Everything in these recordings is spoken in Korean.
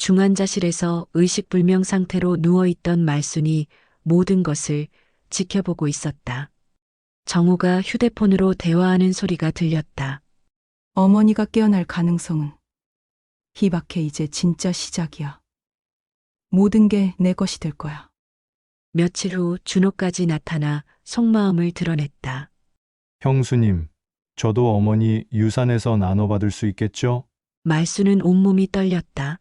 중환자실에서 의식불명 상태로 누워있던 말순이 모든 것을 지켜보고 있었다. 정우가 휴대폰으로 대화하는 소리가 들렸다. 어머니가 깨어날 가능성은 희박해. 이제 진짜 시작이야. 모든 게 내 것이 될 거야. 며칠 후 준호까지 나타나 속마음을 드러냈다. 형수님, 저도 어머니 유산에서 나눠받을 수 있겠죠? 말수는 온몸이 떨렸다.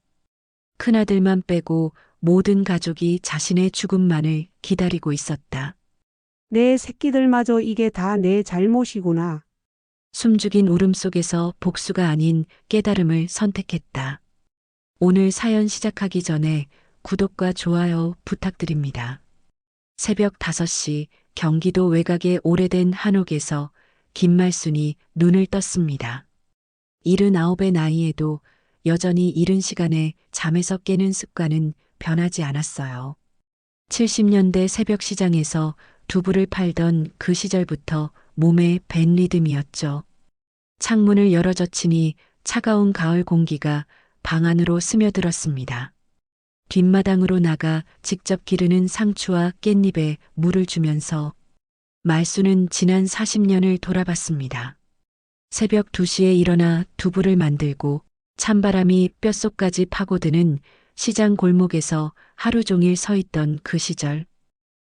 큰아들만 빼고 모든 가족이 자신의 죽음만을 기다리고 있었다. 내 새끼들마저 이게 다 내 잘못이구나. 숨죽인 울음 속에서 복수가 아닌 깨달음을 선택했다. 오늘 사연 시작하기 전에 구독과 좋아요 부탁드립니다. 새벽 5시 경기도 외곽의 오래된 한옥에서 김말순이 눈을 떴습니다. 79의 나이에도 여전히 이른 시간에 잠에서 깨는 습관은 변하지 않았어요. 70년대 새벽 시장에서 두부를 팔던 그 시절부터 몸에 밴 리듬이었죠. 창문을 열어젖히니 차가운 가을 공기가 방 안으로 스며들었습니다. 뒷마당으로 나가 직접 기르는 상추와 깻잎에 물을 주면서 말수는 지난 40년을 돌아봤습니다. 새벽 2시에 일어나 두부를 만들고 찬바람이 뼛속까지 파고드는 시장 골목에서 하루 종일 서 있던 그 시절.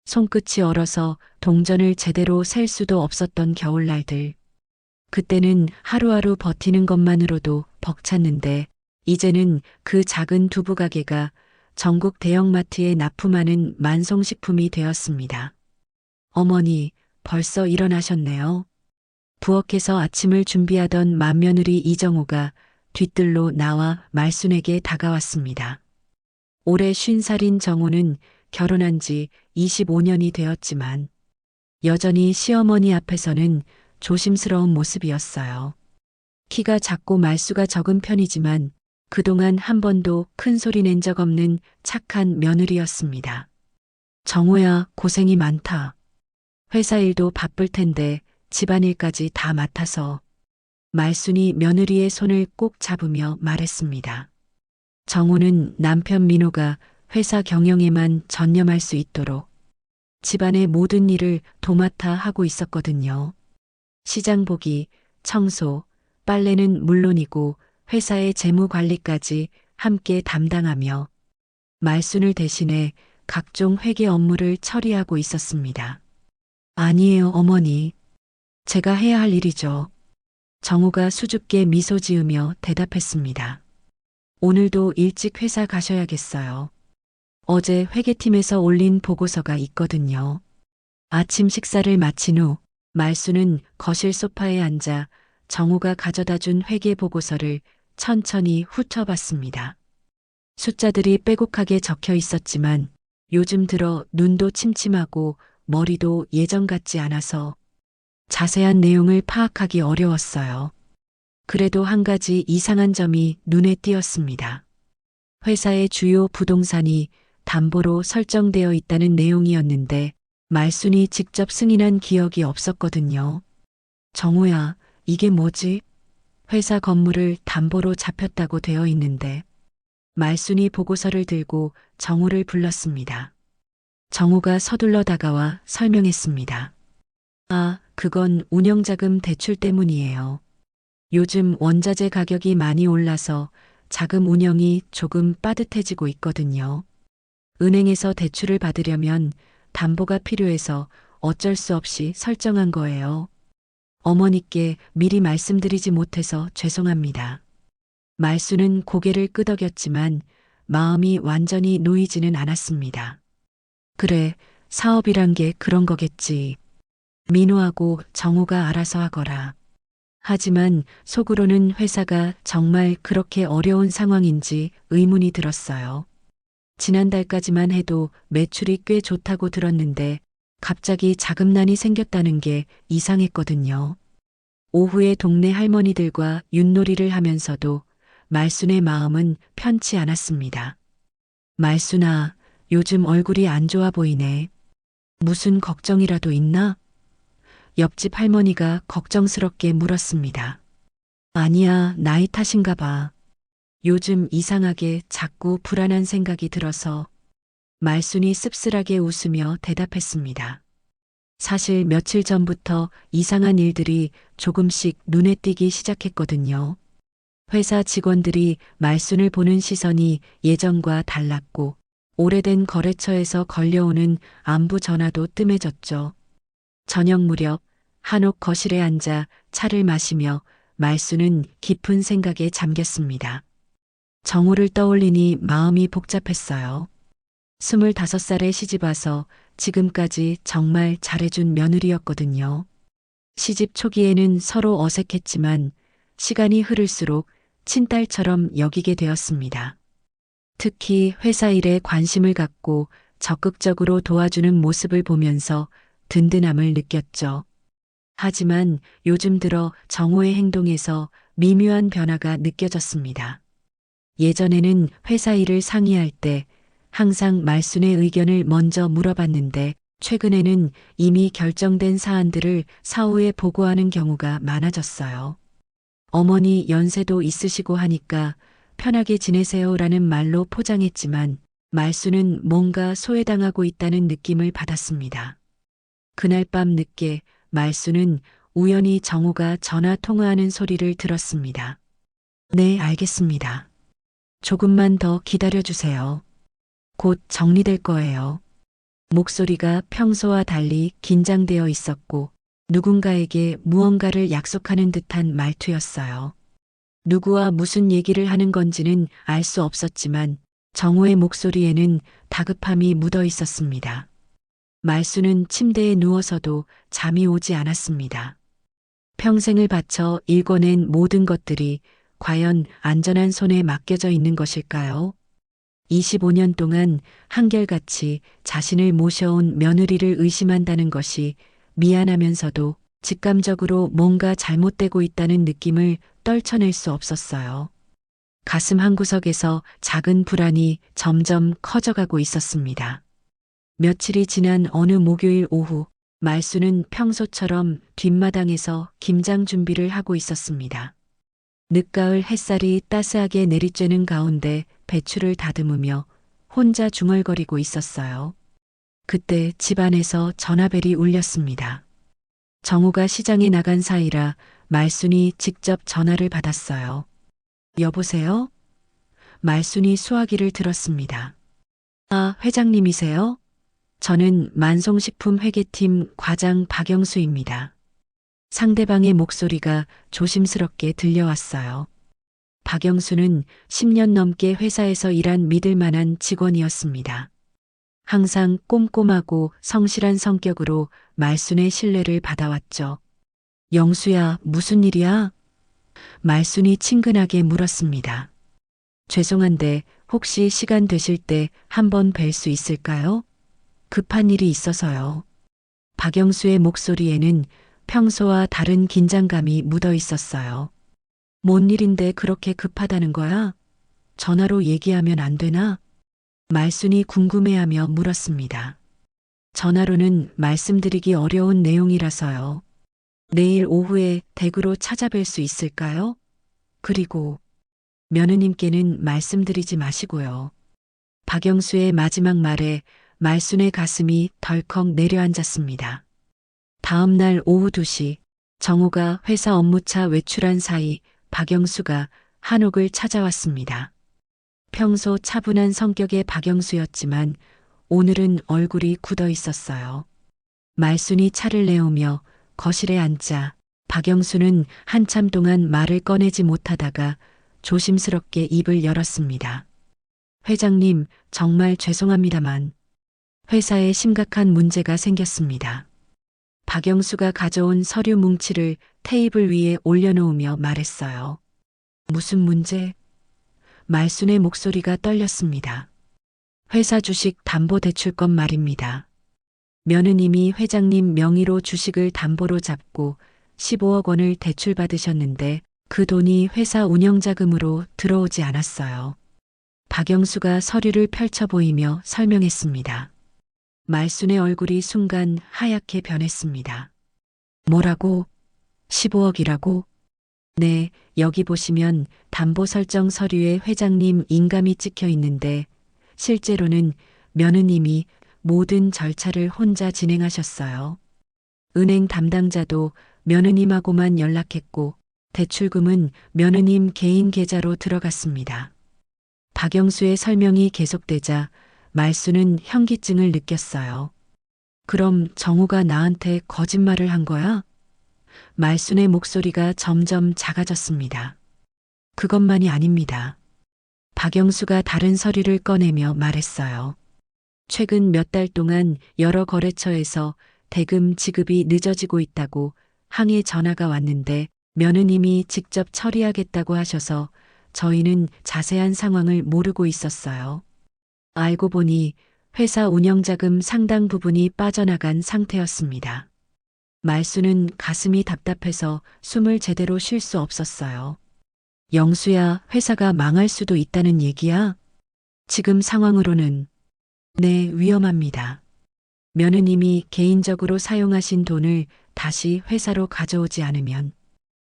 손끝이 얼어서 동전을 제대로 셀 수도 없었던 겨울날들. 그때는 하루하루 버티는 것만으로도 벅찼는데 이제는 그 작은 두부 가게가 전국 대형마트에 납품하는 만성식품이 되었습니다. 어머니, 벌써 일어나셨네요. 부엌에서 아침을 준비하던 맏며느리 이정우가 뒤뜰로 나와 말순에게 다가왔습니다. 올해 50살인 정우는 결혼한 지 25년이 되었지만 여전히 시어머니 앞에서는 조심스러운 모습이었어요. 키가 작고 말수가 적은 편이지만 그동안 한 번도 큰 소리 낸 적 없는 착한 며느리였습니다. 정우야, 고생이 많다. 회사 일도 바쁠 텐데 집안일까지 다 맡아서. 말순이 며느리의 손을 꼭 잡으며 말했습니다. 정우는 남편 민호가 회사 경영에만 전념할 수 있도록 집안의 모든 일을 도맡아 하고 있었거든요. 시장 보기, 청소, 빨래는 물론이고 회사의 재무 관리까지 함께 담당하며 말순을 대신해 각종 회계 업무를 처리하고 있었습니다. 아니에요, 어머니. 제가 해야 할 일이죠. 정우가 수줍게 미소 지으며 대답했습니다. 오늘도 일찍 회사 가셔야겠어요. 어제 회계팀에서 올린 보고서가 있거든요. 아침 식사를 마친 후 말수는 거실 소파에 앉아 정우가 가져다 준 회계 보고서를 천천히 훑어봤습니다. 숫자들이 빼곡하게 적혀 있었지만 요즘 들어 눈도 침침하고 머리도 예전 같지 않아서 자세한 내용을 파악하기 어려웠어요. 그래도 한 가지 이상한 점이 눈에 띄었습니다. 회사의 주요 부동산이 담보로 설정되어 있다는 내용이었는데 말순이 직접 승인한 기억이 없었거든요. 정우야, 이게 뭐지? 회사 건물을 담보로 잡혔다고 되어 있는데. 말순이 보고서를 들고 정우를 불렀습니다. 정우가 서둘러 다가와 설명했습니다. 아, 그건 운영자금 대출 때문이에요. 요즘 원자재 가격이 많이 올라서 자금 운영이 조금 빠듯해지고 있거든요. 은행에서 대출을 받으려면 담보가 필요해서 어쩔 수 없이 설정한 거예요. 어머니께 미리 말씀드리지 못해서 죄송합니다. 말수는 고개를 끄덕였지만 마음이 완전히 놓이지는 않았습니다. 그래, 사업이란 게 그런 거겠지. 민호하고 정우가 알아서 하거라. 하지만 속으로는 회사가 정말 그렇게 어려운 상황인지 의문이 들었어요. 지난달까지만 해도 매출이 꽤 좋다고 들었는데 갑자기 자금난이 생겼다는 게 이상했거든요. 오후에 동네 할머니들과 윷놀이를 하면서도 말순의 마음은 편치 않았습니다. 말순아, 요즘 얼굴이 안 좋아 보이네. 무슨 걱정이라도 있나? 옆집 할머니가 걱정스럽게 물었습니다. 아니야, 나이 탓인가 봐. 요즘 이상하게 자꾸 불안한 생각이 들어서 말순이 씁쓸하게 웃으며 대답했습니다. 사실 며칠 전부터 이상한 일들이 조금씩 눈에 띄기 시작했거든요. 회사 직원들이 말순을 보는 시선이 예전과 달랐고 오래된 거래처에서 걸려오는 안부 전화도 뜸해졌죠. 저녁 무렵 한옥 거실에 앉아 차를 마시며 말순은 깊은 생각에 잠겼습니다. 정우를 떠올리니 마음이 복잡했어요. 25살에 시집와서 지금까지 정말 잘해준 며느리였거든요. 시집 초기에는 서로 어색했지만 시간이 흐를수록 친딸처럼 여기게 되었습니다. 특히 회사 일에 관심을 갖고 적극적으로 도와주는 모습을 보면서 든든함을 느꼈죠. 하지만 요즘 들어 정호의 행동에서 미묘한 변화가 느껴졌습니다. 예전에는 회사 일을 상의할 때 항상 말순의 의견을 먼저 물어봤는데 최근에는 이미 결정된 사안들을 사후에 보고하는 경우가 많아졌어요. 어머니 연세도 있으시고 하니까 편하게 지내세요라는 말로 포장했지만 말순은 뭔가 소외당하고 있다는 느낌을 받았습니다. 그날 밤 늦게 말순은 우연히 정우가 전화 통화하는 소리를 들었습니다. 네, 알겠습니다. 조금만 더 기다려주세요. 곧 정리될 거예요. 목소리가 평소와 달리 긴장되어 있었고 누군가에게 무언가를 약속하는 듯한 말투였어요. 누구와 무슨 얘기를 하는 건지는 알 수 없었지만 정호의 목소리에는 다급함이 묻어 있었습니다. 말수는 침대에 누워서도 잠이 오지 않았습니다. 평생을 바쳐 일궈낸 모든 것들이 과연 안전한 손에 맡겨져 있는 것일까요? 25년 동안 한결같이 자신을 모셔온 며느리를 의심한다는 것이 미안하면서도 직감적으로 뭔가 잘못되고 있다는 느낌을 떨쳐낼 수 없었어요. 가슴 한구석에서 작은 불안이 점점 커져가고 있었습니다. 며칠이 지난 어느 목요일 오후, 말수는 평소처럼 뒷마당에서 김장 준비를 하고 있었습니다. 늦가을 햇살이 따스하게 내리쬐는 가운데 배추를 다듬으며 혼자 중얼거리고 있었어요. 그때 집안에서 전화벨이 울렸습니다. 정우가 시장에 나간 사이라 말순이 직접 전화를 받았어요. 여보세요? 말순이 수화기를 들었습니다. 아, 회장님이세요? 저는 만송식품 회계팀 과장 박영수입니다. 상대방의 목소리가 조심스럽게 들려왔어요. 박영수는 10년 넘게 회사에서 일한 믿을 만한 직원이었습니다. 항상 꼼꼼하고 성실한 성격으로 말순의 신뢰를 받아왔죠. 영수야, 무슨 일이야? 말순이 친근하게 물었습니다. 죄송한데 혹시 시간 되실 때 한번 뵐 수 있을까요? 급한 일이 있어서요. 박영수의 목소리에는 평소와 다른 긴장감이 묻어 있었어요. 뭔 일인데 그렇게 급하다는 거야? 전화로 얘기하면 안 되나? 말순이 궁금해하며 물었습니다. 전화로는 말씀드리기 어려운 내용이라서요. 내일 오후에 댁으로 찾아뵐 수 있을까요? 그리고 며느님께는 말씀드리지 마시고요. 박영수의 마지막 말에 말순의 가슴이 덜컥 내려앉았습니다. 다음 날 오후 2시 정우가 회사 업무차 외출한 사이 박영수가 한옥을 찾아왔습니다. 평소 차분한 성격의 박영수였지만 오늘은 얼굴이 굳어 있었어요. 말순이 차를 내오며 거실에 앉자 박영수는 한참 동안 말을 꺼내지 못하다가 조심스럽게 입을 열었습니다. 회장님, 정말 죄송합니다만 회사에 심각한 문제가 생겼습니다. 박영수가 가져온 서류 뭉치를 테이블 위에 올려놓으며 말했어요. 무슨 문제? 말순의 목소리가 떨렸습니다. 회사 주식 담보대출권 말입니다. 며느님이 회장님 명의로 주식을 담보로 잡고 15억 원을 대출받으셨는데 그 돈이 회사 운영자금으로 들어오지 않았어요. 박영수가 서류를 펼쳐 보이며 설명했습니다. 말순의 얼굴이 순간 하얗게 변했습니다. 뭐라고? 15억이라고? 네, 여기 보시면 담보 설정 서류에 회장님 인감이 찍혀 있는데 실제로는 며느님이 모든 절차를 혼자 진행하셨어요. 은행 담당자도 며느님하고만 연락했고 대출금은 며느님 개인 계좌로 들어갔습니다. 박영수의 설명이 계속되자 말수는 현기증을 느꼈어요. 그럼 정우가 나한테 거짓말을 한 거야? 말순의 목소리가 점점 작아졌습니다. 그것만이 아닙니다. 박영수가 다른 서류를 꺼내며 말했어요. 최근 몇 달 동안 여러 거래처에서 대금 지급이 늦어지고 있다고 항해 전화가 왔는데 며느님이 직접 처리하겠다고 하셔서 저희는 자세한 상황을 모르고 있었어요. 알고 보니 회사 운영자금 상당 부분이 빠져나간 상태였습니다. 말수는 가슴이 답답해서 숨을 제대로 쉴 수 없었어요. 영수야, 회사가 망할 수도 있다는 얘기야? 지금 상황으로는 네, 위험합니다. 며느님이 개인적으로 사용하신 돈을 다시 회사로 가져오지 않으면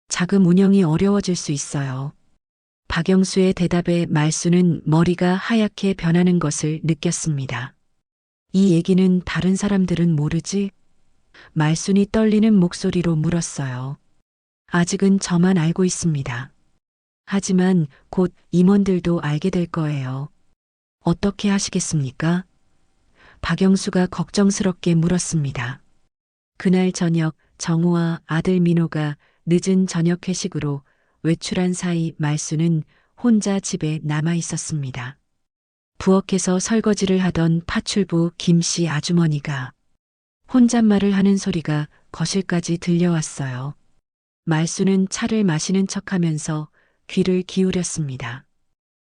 자금 운영이 어려워질 수 있어요. 박영수의 대답에 말수는 머리가 하얗게 변하는 것을 느꼈습니다. 이 얘기는 다른 사람들은 모르지? 말순이 떨리는 목소리로 물었어요. 아직은 저만 알고 있습니다. 하지만 곧 임원들도 알게 될 거예요. 어떻게 하시겠습니까? 박영수가 걱정스럽게 물었습니다. 그날 저녁 정우와 아들 민호가 늦은 저녁 회식으로 외출한 사이 말수는 혼자 집에 남아 있었습니다. 부엌에서 설거지를 하던 파출부 김씨 아주머니가 혼잣말을 하는 소리가 거실까지 들려왔어요. 말수는 차를 마시는 척하면서 귀를 기울였습니다.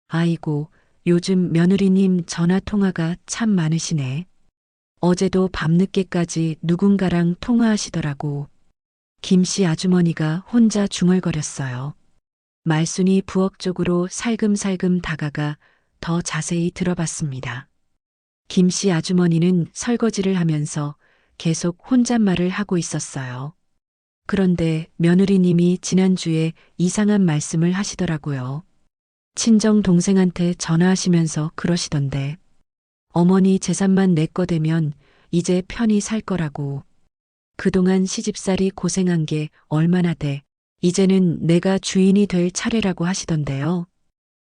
아이고, 요즘 며느리님 전화 통화가 참 많으시네. 어제도 밤늦게까지 누군가랑 통화하시더라고. 김씨 아주머니가 혼자 중얼거렸어요. 말순이 부엌 쪽으로 살금살금 다가가 더 자세히 들어봤습니다. 김씨 아주머니는 설거지를 하면서 계속 혼잣말을 하고 있었어요. 그런데 며느리님이 지난주에 이상한 말씀을 하시더라고요. 친정 동생한테 전화하시면서 그러시던데 어머니 재산만 내 거 되면 이제 편히 살 거라고. 그동안 시집살이 고생한 게 얼마나 돼. 이제는 내가 주인이 될 차례라고 하시던데요.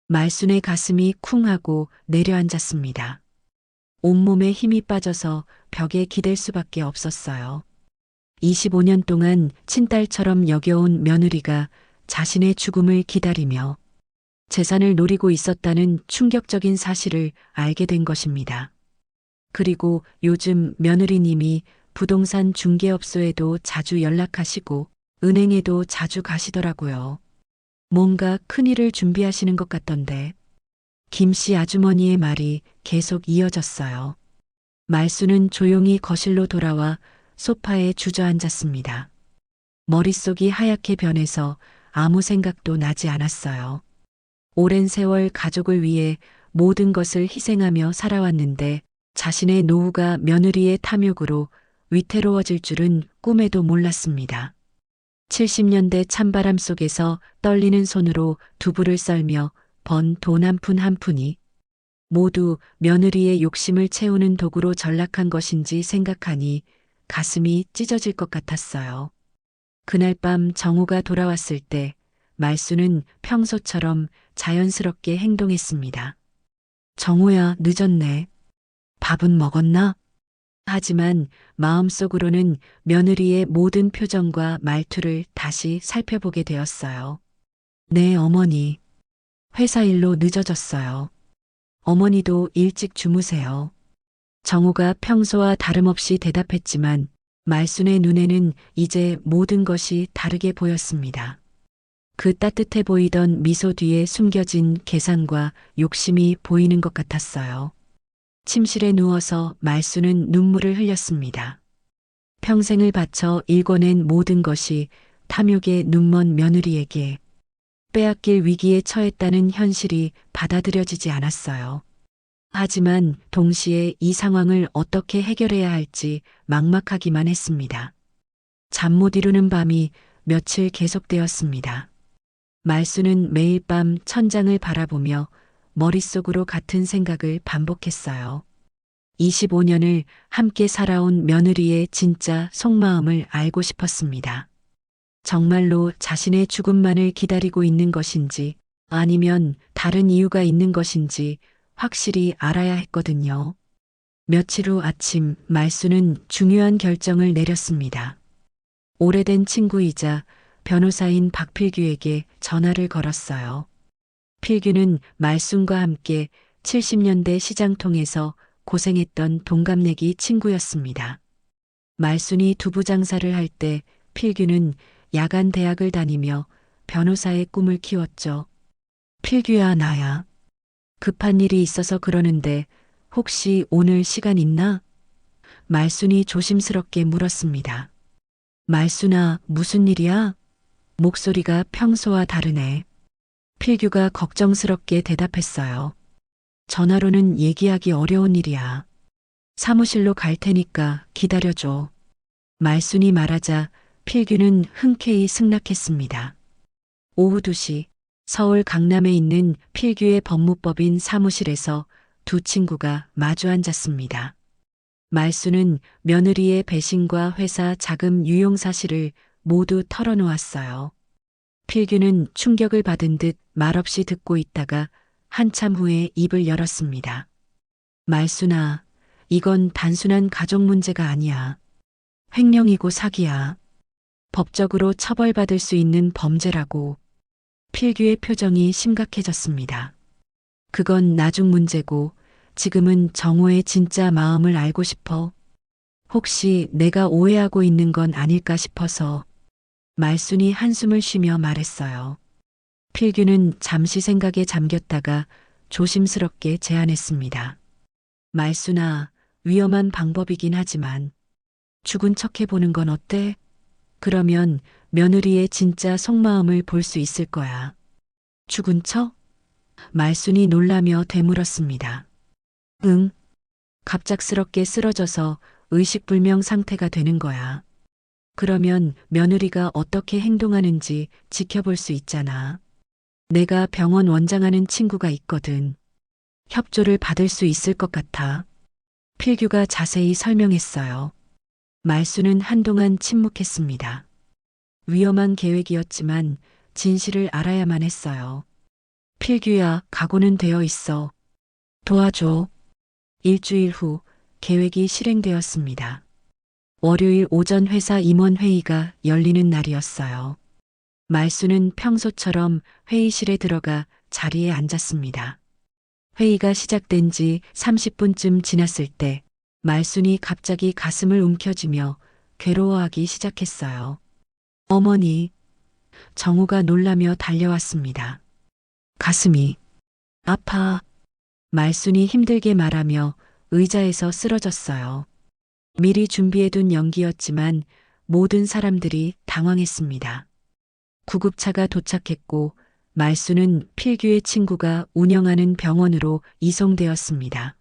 말순의 가슴이 쿵 하고 내려앉았습니다. 온몸에 힘이 빠져서 벽에 기댈 수밖에 없었어요. 25년 동안 친딸처럼 여겨온 며느리가 자신의 죽음을 기다리며 재산을 노리고 있었다는 충격적인 사실을 알게 된 것입니다. 그리고 요즘 며느리님이 부동산 중개업소에도 자주 연락하시고 은행에도 자주 가시더라고요. 뭔가 큰일을 준비하시는 것 같던데. 김씨 아주머니의 말이 계속 이어졌어요. 말수는 조용히 거실로 돌아와 소파에 주저앉았습니다. 머릿속이 하얗게 변해서 아무 생각도 나지 않았어요. 오랜 세월 가족을 위해 모든 것을 희생하며 살아왔는데 자신의 노후가 며느리의 탐욕으로 위태로워질 줄은 꿈에도 몰랐습니다. 70년대 찬바람 속에서 떨리는 손으로 두부를 썰며 번 돈 한 푼 한 푼이 모두 며느리의 욕심을 채우는 도구로 전락한 것인지 생각하니 가슴이 찢어질 것 같았어요. 그날 밤 정우가 돌아왔을 때 말수는 평소처럼 자연스럽게 행동했습니다. 정우야, 늦었네. 밥은 먹었나? 하지만 마음속으로는 며느리의 모든 표정과 말투를 다시 살펴보게 되었어요. 네, 어머니. 회사 일로 늦어졌어요. 어머니도 일찍 주무세요. 정우가 평소와 다름없이 대답했지만 말순의 눈에는 이제 모든 것이 다르게 보였습니다. 그 따뜻해 보이던 미소 뒤에 숨겨진 계산과 욕심이 보이는 것 같았어요. 침실에 누워서 말수는 눈물을 흘렸습니다. 평생을 바쳐 일궈낸 모든 것이 탐욕에 눈먼 며느리에게 빼앗길 위기에 처했다는 현실이 받아들여지지 않았어요. 하지만 동시에 이 상황을 어떻게 해결해야 할지 막막하기만 했습니다. 잠 못 이루는 밤이 며칠 계속되었습니다. 말수는 매일 밤 천장을 바라보며 머릿속으로 같은 생각을 반복했어요. 25년을 함께 살아온 며느리의 진짜 속마음을 알고 싶었습니다. 정말로 자신의 죽음만을 기다리고 있는 것인지 아니면 다른 이유가 있는 것인지 확실히 알아야 했거든요. 며칠 후 아침 말수는 중요한 결정을 내렸습니다. 오래된 친구이자 변호사인 박필규에게 전화를 걸었어요. 필규는 말순과 함께 70년대 시장통에서 고생했던 동갑내기 친구였습니다. 말순이 두부 장사를 할 때 필규는 야간 대학을 다니며 변호사의 꿈을 키웠죠. 필규야, 나야. 급한 일이 있어서 그러는데 혹시 오늘 시간 있나? 말순이 조심스럽게 물었습니다. 말순아, 무슨 일이야? 목소리가 평소와 다르네. 필규가 걱정스럽게 대답했어요. 전화로는 얘기하기 어려운 일이야. 사무실로 갈 테니까 기다려줘. 말순이 말하자 필규는 흔쾌히 승낙했습니다. 오후 2시 서울 강남에 있는 필규의 법무법인 사무실에서 두 친구가 마주 앉았습니다. 말수는 며느리의 배신과 회사 자금 유용 사실을 모두 털어놓았어요. 필규는 충격을 받은 듯 말없이 듣고 있다가 한참 후에 입을 열었습니다. 말수나, 이건 단순한 가족 문제가 아니야. 횡령이고 사기야. 법적으로 처벌받을 수 있는 범죄라고. 필규의 표정이 심각해졌습니다. 그건 나중 문제고 지금은 정호의 진짜 마음을 알고 싶어. 혹시 내가 오해하고 있는 건 아닐까 싶어서. 말순이 한숨을 쉬며 말했어요. 필규는 잠시 생각에 잠겼다가 조심스럽게 제안했습니다. 말순아, 위험한 방법이긴 하지만 죽은 척 해보는 건 어때? 그러면 며느리의 진짜 속마음을 볼 수 있을 거야. 죽은 척? 말순이 놀라며 되물었습니다. 응. 갑작스럽게 쓰러져서 의식불명 상태가 되는 거야. 그러면 며느리가 어떻게 행동하는지 지켜볼 수 있잖아. 내가 병원 원장하는 친구가 있거든. 협조를 받을 수 있을 것 같아. 필규가 자세히 설명했어요. 말수는 한동안 침묵했습니다. 위험한 계획이었지만 진실을 알아야만 했어요. 필규야, 각오는 되어 있어. 도와줘. 일주일 후 계획이 실행되었습니다. 월요일 오전 회사 임원회의가 열리는 날이었어요. 말수는 평소처럼 회의실에 들어가 자리에 앉았습니다. 회의가 시작된 지 30분쯤 지났을 때 말순이 갑자기 가슴을 움켜쥐며 괴로워하기 시작했어요. 어머니, 정우가 놀라며 달려왔습니다. 가슴이 아파. 말순이 힘들게 말하며 의자에서 쓰러졌어요. 미리 준비해둔 연기였지만 모든 사람들이 당황했습니다. 구급차가 도착했고 말수는 필규의 친구가 운영하는 병원으로 이송되었습니다.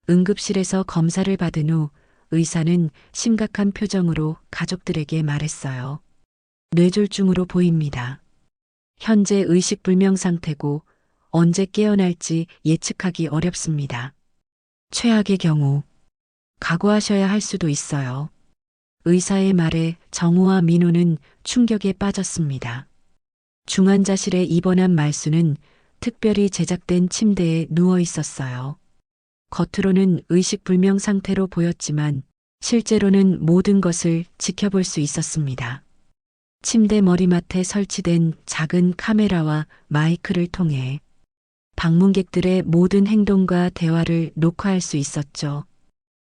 응급실에서 검사를 받은 후 의사는 심각한 표정으로 가족들에게 말했어요. 뇌졸중으로 보입니다. 현재 의식불명 상태고 언제 깨어날지 예측하기 어렵습니다. 최악의 경우 각오하셔야 할 수도 있어요. 의사의 말에 정우와 민호는 충격에 빠졌습니다. 중환자실에 입원한 말수는 특별히 제작된 침대에 누워 있었어요. 겉으로는 의식불명 상태로 보였지만 실제로는 모든 것을 지켜볼 수 있었습니다. 침대 머리맡에 설치된 작은 카메라와 마이크를 통해 방문객들의 모든 행동과 대화를 녹화할 수 있었죠.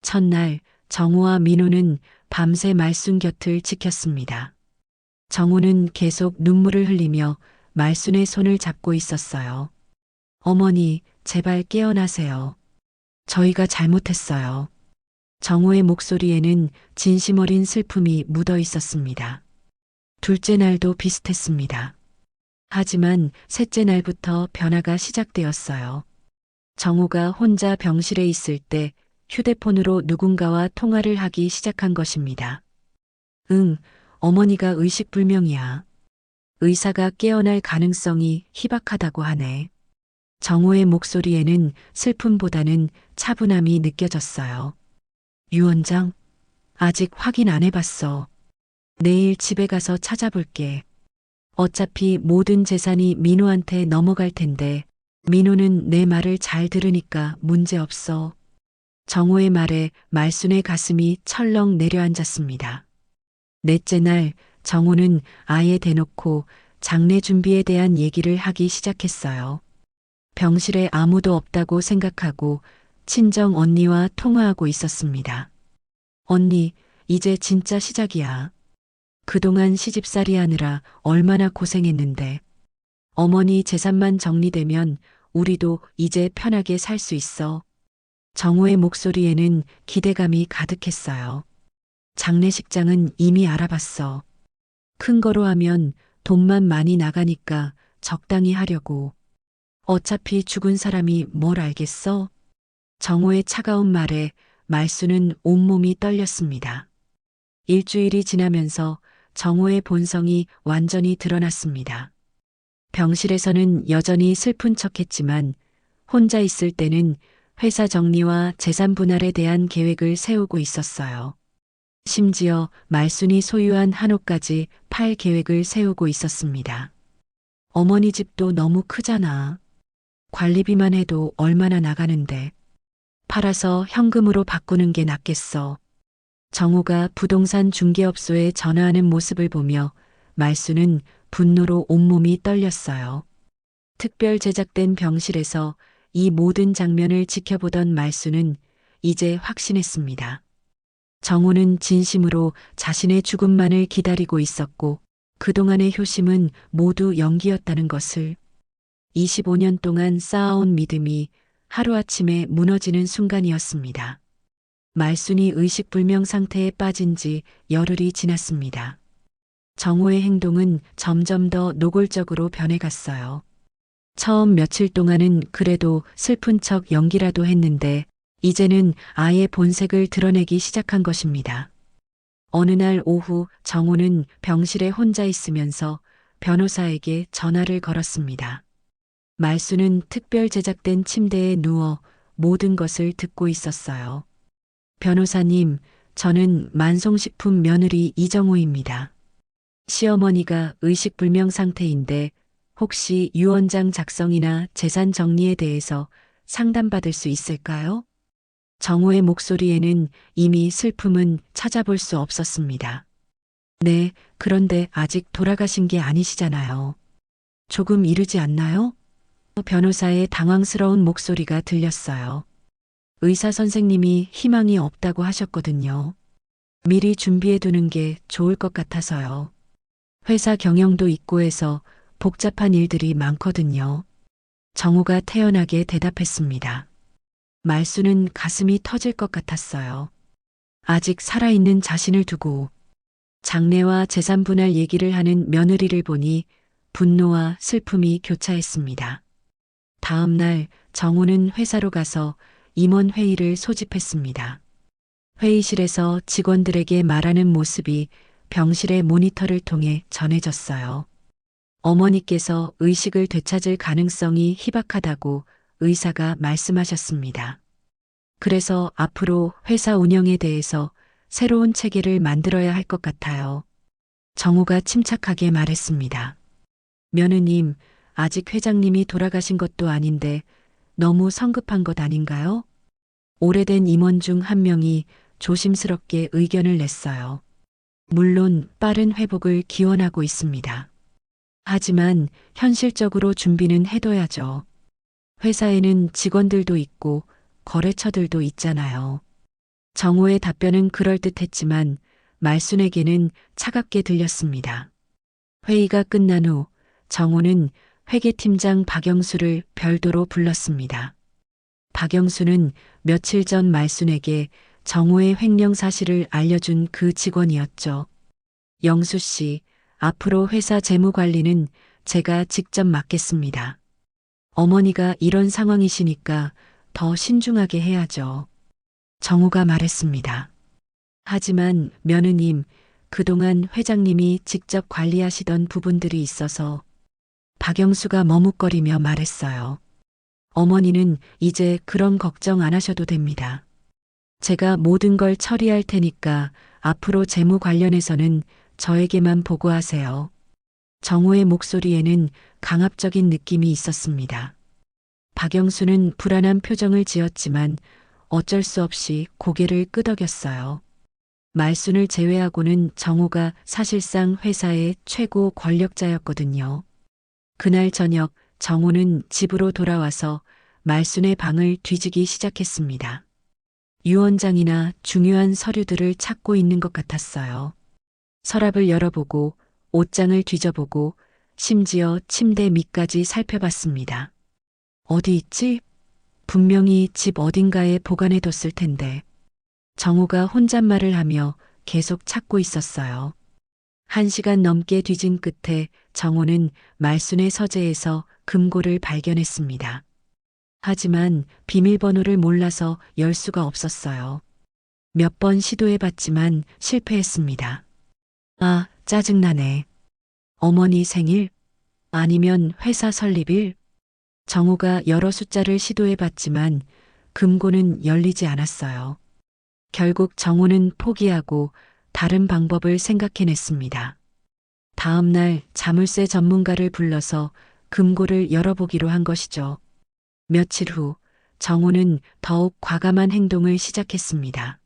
첫날 정우와 민호는 밤새 말순 곁을 지켰습니다. 정우는 계속 눈물을 흘리며 말순의 손을 잡고 있었어요. 어머니, 제발 깨어나세요. 저희가 잘못했어요. 정우의 목소리에는 진심 어린 슬픔이 묻어 있었습니다. 둘째 날도 비슷했습니다. 하지만 셋째 날부터 변화가 시작되었어요. 정우가 혼자 병실에 있을 때 휴대폰으로 누군가와 통화를 하기 시작한 것입니다. 응, 어머니가 의식불명이야. 의사가 깨어날 가능성이 희박하다고 하네. 정호의 목소리에는 슬픔보다는 차분함이 느껴졌어요. 유 원장, 아직 확인 안 해봤어. 내일 집에 가서 찾아볼게. 어차피 모든 재산이 민호한테 넘어갈 텐데, 민호는 내 말을 잘 들으니까 문제 없어. 정호의 말에 말순의 가슴이 철렁 내려앉았습니다. 넷째 날 정호는 아예 대놓고 장례 준비에 대한 얘기를 하기 시작했어요. 병실에 아무도 없다고 생각하고 친정 언니와 통화하고 있었습니다. 언니, 이제 진짜 시작이야. 그동안 시집살이 하느라 얼마나 고생했는데. 어머니 재산만 정리되면 우리도 이제 편하게 살 수 있어. 정호의 목소리에는 기대감이 가득했어요. 장례식장은 이미 알아봤어. 큰 거로 하면 돈만 많이 나가니까 적당히 하려고. 어차피 죽은 사람이 뭘 알겠어? 정호의 차가운 말에 말수는 온몸이 떨렸습니다. 일주일이 지나면서 정호의 본성이 완전히 드러났습니다. 병실에서는 여전히 슬픈 척했지만 혼자 있을 때는 회사 정리와 재산 분할에 대한 계획을 세우고 있었어요. 심지어 말순이 소유한 한옥까지 팔 계획을 세우고 있었습니다. 어머니 집도 너무 크잖아. 관리비만 해도 얼마나 나가는데. 팔아서 현금으로 바꾸는 게 낫겠어. 정호가 부동산 중개업소에 전화하는 모습을 보며 말수는 분노로 온몸이 떨렸어요. 특별 제작된 병실에서 이 모든 장면을 지켜보던 말수는 이제 확신했습니다. 정호는 진심으로 자신의 죽음만을 기다리고 있었고 그동안의 효심은 모두 연기였다는 것을. 25년 동안 쌓아온 믿음이 하루아침에 무너지는 순간이었습니다. 말순이 의식불명 상태에 빠진 지 열흘이 지났습니다. 정호의 행동은 점점 더 노골적으로 변해갔어요. 처음 며칠 동안은 그래도 슬픈 척 연기라도 했는데 이제는 아예 본색을 드러내기 시작한 것입니다. 어느 날 오후 정호는 병실에 혼자 있으면서 변호사에게 전화를 걸었습니다. 말수는 특별 제작된 침대에 누워 모든 것을 듣고 있었어요. 변호사님, 저는 만성식품 며느리 이정호입니다. 시어머니가 의식불명 상태인데 혹시 유언장 작성이나 재산 정리에 대해서 상담받을 수 있을까요? 정호의 목소리에는 이미 슬픔은 찾아볼 수 없었습니다. 네, 그런데 아직 돌아가신 게 아니시잖아요. 조금 이르지 않나요? 변호사의 당황스러운 목소리가 들렸어요. 의사 선생님이 희망이 없다고 하셨거든요. 미리 준비해 두는 게 좋을 것 같아서요. 회사 경영도 있고 해서 복잡한 일들이 많거든요. 정호가 태연하게 대답했습니다. 말수는 가슴이 터질 것 같았어요. 아직 살아있는 자신을 두고 장래와 재산 분할 얘기를 하는 며느리를 보니 분노와 슬픔이 교차했습니다. 다음 날 정호는 회사로 가서 임원 회의를 소집했습니다. 회의실에서 직원들에게 말하는 모습이 병실의 모니터를 통해 전해졌어요. 어머니께서 의식을 되찾을 가능성이 희박하다고 의사가 말씀하셨습니다. 그래서 앞으로 회사 운영에 대해서 새로운 체계를 만들어야 할 것 같아요. 정호가 침착하게 말했습니다. 며느님, 아직 회장님이 돌아가신 것도 아닌데 너무 성급한 것 아닌가요? 오래된 임원 중 한 명이 조심스럽게 의견을 냈어요. 물론 빠른 회복을 기원하고 있습니다. 하지만 현실적으로 준비는 해둬야죠. 회사에는 직원들도 있고 거래처들도 있잖아요. 정호의 답변은 그럴듯했지만 말순에게는 차갑게 들렸습니다. 회의가 끝난 후 정호는 회계팀장 박영수를 별도로 불렀습니다. 박영수는 며칠 전 말순에게 정호의 횡령 사실을 알려준 그 직원이었죠. 영수 씨, 앞으로 회사 재무 관리는 제가 직접 맡겠습니다. 어머니가 이런 상황이시니까 더 신중하게 해야죠. 정호가 말했습니다. 하지만 며느님, 그동안 회장님이 직접 관리하시던 부분들이 있어서 박영수가 머뭇거리며 말했어요. 어머니는 이제 그런 걱정 안 하셔도 됩니다. 제가 모든 걸 처리할 테니까 앞으로 재무 관련해서는 저에게만 보고하세요. 정호의 목소리에는 강압적인 느낌이 있었습니다. 박영수는 불안한 표정을 지었지만 어쩔 수 없이 고개를 끄덕였어요. 말순을 제외하고는 정호가 사실상 회사의 최고 권력자였거든요. 그날 저녁 정호는 집으로 돌아와서 말순의 방을 뒤지기 시작했습니다. 유언장이나 중요한 서류들을 찾고 있는 것 같았어요. 서랍을 열어보고 옷장을 뒤져보고 심지어 침대 밑까지 살펴봤습니다. 어디 있지? 분명히 집 어딘가에 보관해뒀을 텐데. 정호가 혼잣말을 하며 계속 찾고 있었어요. 1시간 넘게 뒤진 끝에 정호는 말순의 서재에서 금고를 발견했습니다. 하지만 비밀번호를 몰라서 열 수가 없었어요. 몇 번 시도해봤지만 실패했습니다. 아, 짜증나네. 어머니 생일? 아니면 회사 설립일? 정호가 여러 숫자를 시도해봤지만 금고는 열리지 않았어요. 결국 정호는 포기하고 다른 방법을 생각해냈습니다. 다음 날 자물쇠 전문가를 불러서 금고를 열어보기로 한 것이죠. 며칠 후 정호는 더욱 과감한 행동을 시작했습니다.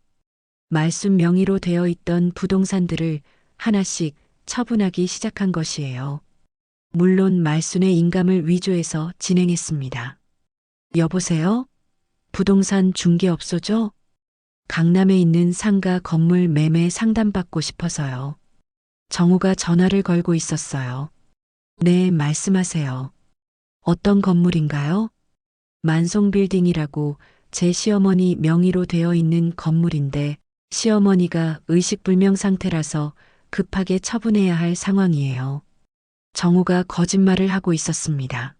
말순 명의로 되어 있던 부동산들을 하나씩 처분하기 시작한 것이에요. 물론 말순의 인감을 위조해서 진행했습니다. 여보세요? 부동산 중개업소죠? 강남에 있는 상가 건물 매매 상담받고 싶어서요. 정호가 전화를 걸고 있었어요. 네, 말씀하세요. 어떤 건물인가요? 만송빌딩이라고 제 시어머니 명의로 되어 있는 건물인데 시어머니가 의식불명 상태라서 급하게 처분해야 할 상황이에요. 정호가 거짓말을 하고 있었습니다.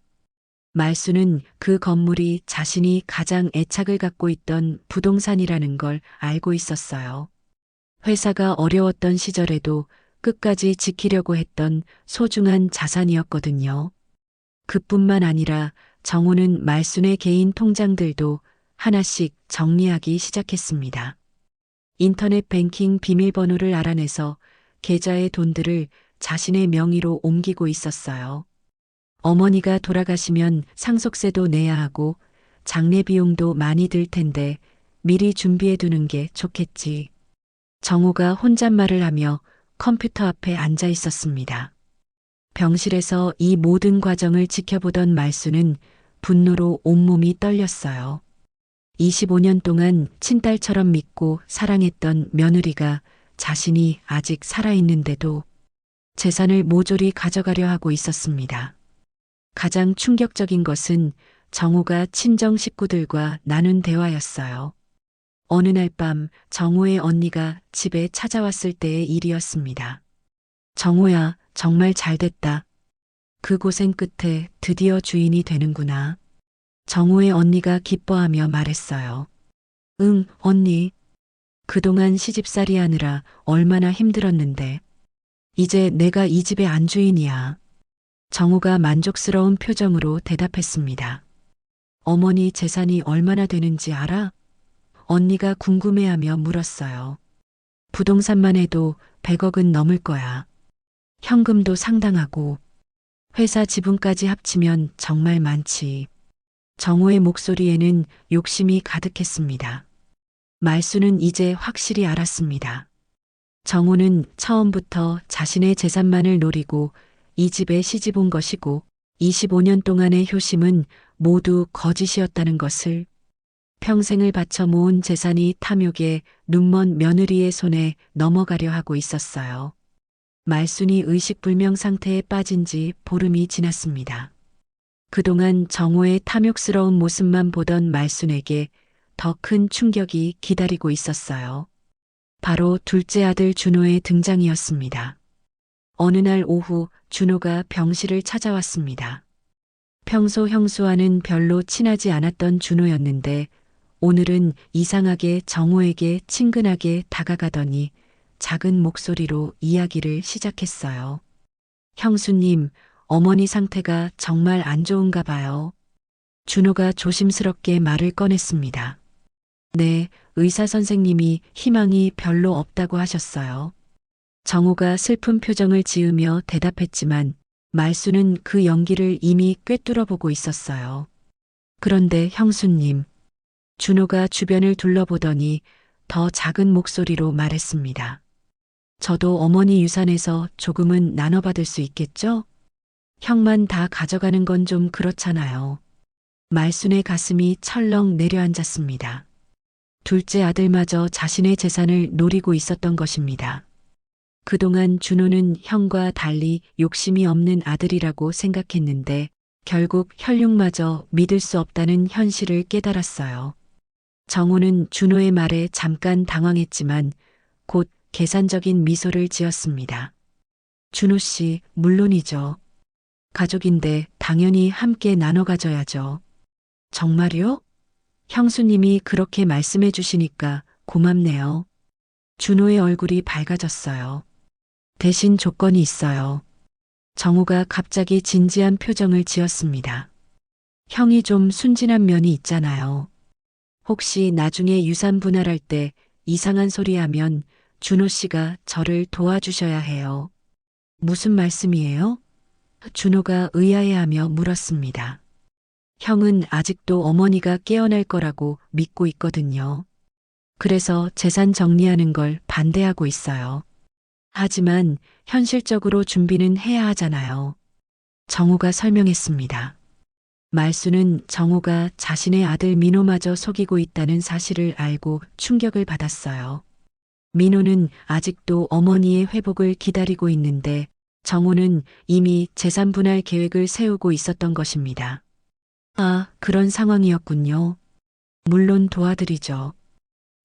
말순은 그 건물이 자신이 가장 애착을 갖고 있던 부동산이라는 걸 알고 있었어요. 회사가 어려웠던 시절에도 끝까지 지키려고 했던 소중한 자산이었거든요. 그뿐만 아니라 정호는 말순의 개인 통장들도 하나씩 정리하기 시작했습니다. 인터넷 뱅킹 비밀번호를 알아내서 계좌의 돈들을 자신의 명의로 옮기고 있었어요. 어머니가 돌아가시면 상속세도 내야 하고 장례 비용도 많이 들 텐데 미리 준비해 두는 게 좋겠지. 정호가 혼잣말을 하며 컴퓨터 앞에 앉아 있었습니다. 병실에서 이 모든 과정을 지켜보던 말순은 분노로 온몸이 떨렸어요. 25년 동안 친딸처럼 믿고 사랑했던 며느리가 자신이 아직 살아있는데도 재산을 모조리 가져가려 하고 있었습니다. 가장 충격적인 것은 정호가 친정 식구들과 나눈 대화였어요. 어느 날 밤 정호의 언니가 집에 찾아왔을 때의 일이었습니다. 정호야, 정말 잘됐다. 그 고생 끝에 드디어 주인이 되는구나. 정호의 언니가 기뻐하며 말했어요. 응, 언니. 그동안 시집살이 하느라 얼마나 힘들었는데. 이제 내가 이 집의 안주인이야. 정호가 만족스러운 표정으로 대답했습니다. 어머니 재산이 얼마나 되는지 알아? 언니가 궁금해하며 물었어요. 부동산만 해도 100억은 넘을 거야. 현금도 상당하고 회사 지분까지 합치면 정말 많지. 정호의 목소리에는 욕심이 가득했습니다. 말순은 이제 확실히 알았습니다. 정호는 처음부터 자신의 재산만을 노리고 이 집에 시집 온 것이고 25년 동안의 효심은 모두 거짓이었다는 것을, 평생을 바쳐 모은 재산이 탐욕에 눈먼 며느리의 손에 넘어가려 하고 있었어요. 말순이 의식불명 상태에 빠진 지 보름이 지났습니다. 그동안 정호의 탐욕스러운 모습만 보던 말순에게 더 큰 충격이 기다리고 있었어요. 바로 둘째 아들 준호의 등장이었습니다. 어느 날 오후 준호가 병실을 찾아왔습니다. 평소 형수와는 별로 친하지 않았던 준호였는데 오늘은 이상하게 정호에게 친근하게 다가가더니 작은 목소리로 이야기를 시작했어요. 형수님, 어머니 상태가 정말 안 좋은가 봐요. 준호가 조심스럽게 말을 꺼냈습니다. 네, 의사 선생님이 희망이 별로 없다고 하셨어요. 정호가 슬픈 표정을 지으며 대답했지만 말수는 그 연기를 이미 꿰뚫어 보고 있었어요. 그런데 형수님, 준호가 주변을 둘러보더니 더 작은 목소리로 말했습니다. 저도 어머니 유산에서 조금은 나눠받을 수 있겠죠? 형만 다 가져가는 건 좀 그렇잖아요. 말순의 가슴이 철렁 내려앉았습니다. 둘째 아들마저 자신의 재산을 노리고 있었던 것입니다. 그동안 준호는 형과 달리 욕심이 없는 아들이라고 생각했는데 결국 혈육마저 믿을 수 없다는 현실을 깨달았어요. 정호는 준호의 말에 잠깐 당황했지만 곧 계산적인 미소를 지었습니다. 준호 씨, 물론이죠. 가족인데 당연히 함께 나눠 가져야죠. 정말요? 형수님이 그렇게 말씀해 주시니까 고맙네요. 준호의 얼굴이 밝아졌어요. 대신 조건이 있어요. 정우가 갑자기 진지한 표정을 지었습니다. 형이 좀 순진한 면이 있잖아요. 혹시 나중에 유산 분할할 때 이상한 소리 하면 준호 씨가 저를 도와주셔야 해요. 무슨 말씀이에요? 준호가 의아해하며 물었습니다. 형은 아직도 어머니가 깨어날 거라고 믿고 있거든요. 그래서 재산 정리하는 걸 반대하고 있어요. 하지만 현실적으로 준비는 해야 하잖아요. 정우가 설명했습니다. 말수는 정우가 자신의 아들 민호마저 속이고 있다는 사실을 알고 충격을 받았어요. 민호는 아직도 어머니의 회복을 기다리고 있는데 정우는 이미 재산 분할 계획을 세우고 있었던 것입니다. 아, 그런 상황이었군요. 물론 도와드리죠.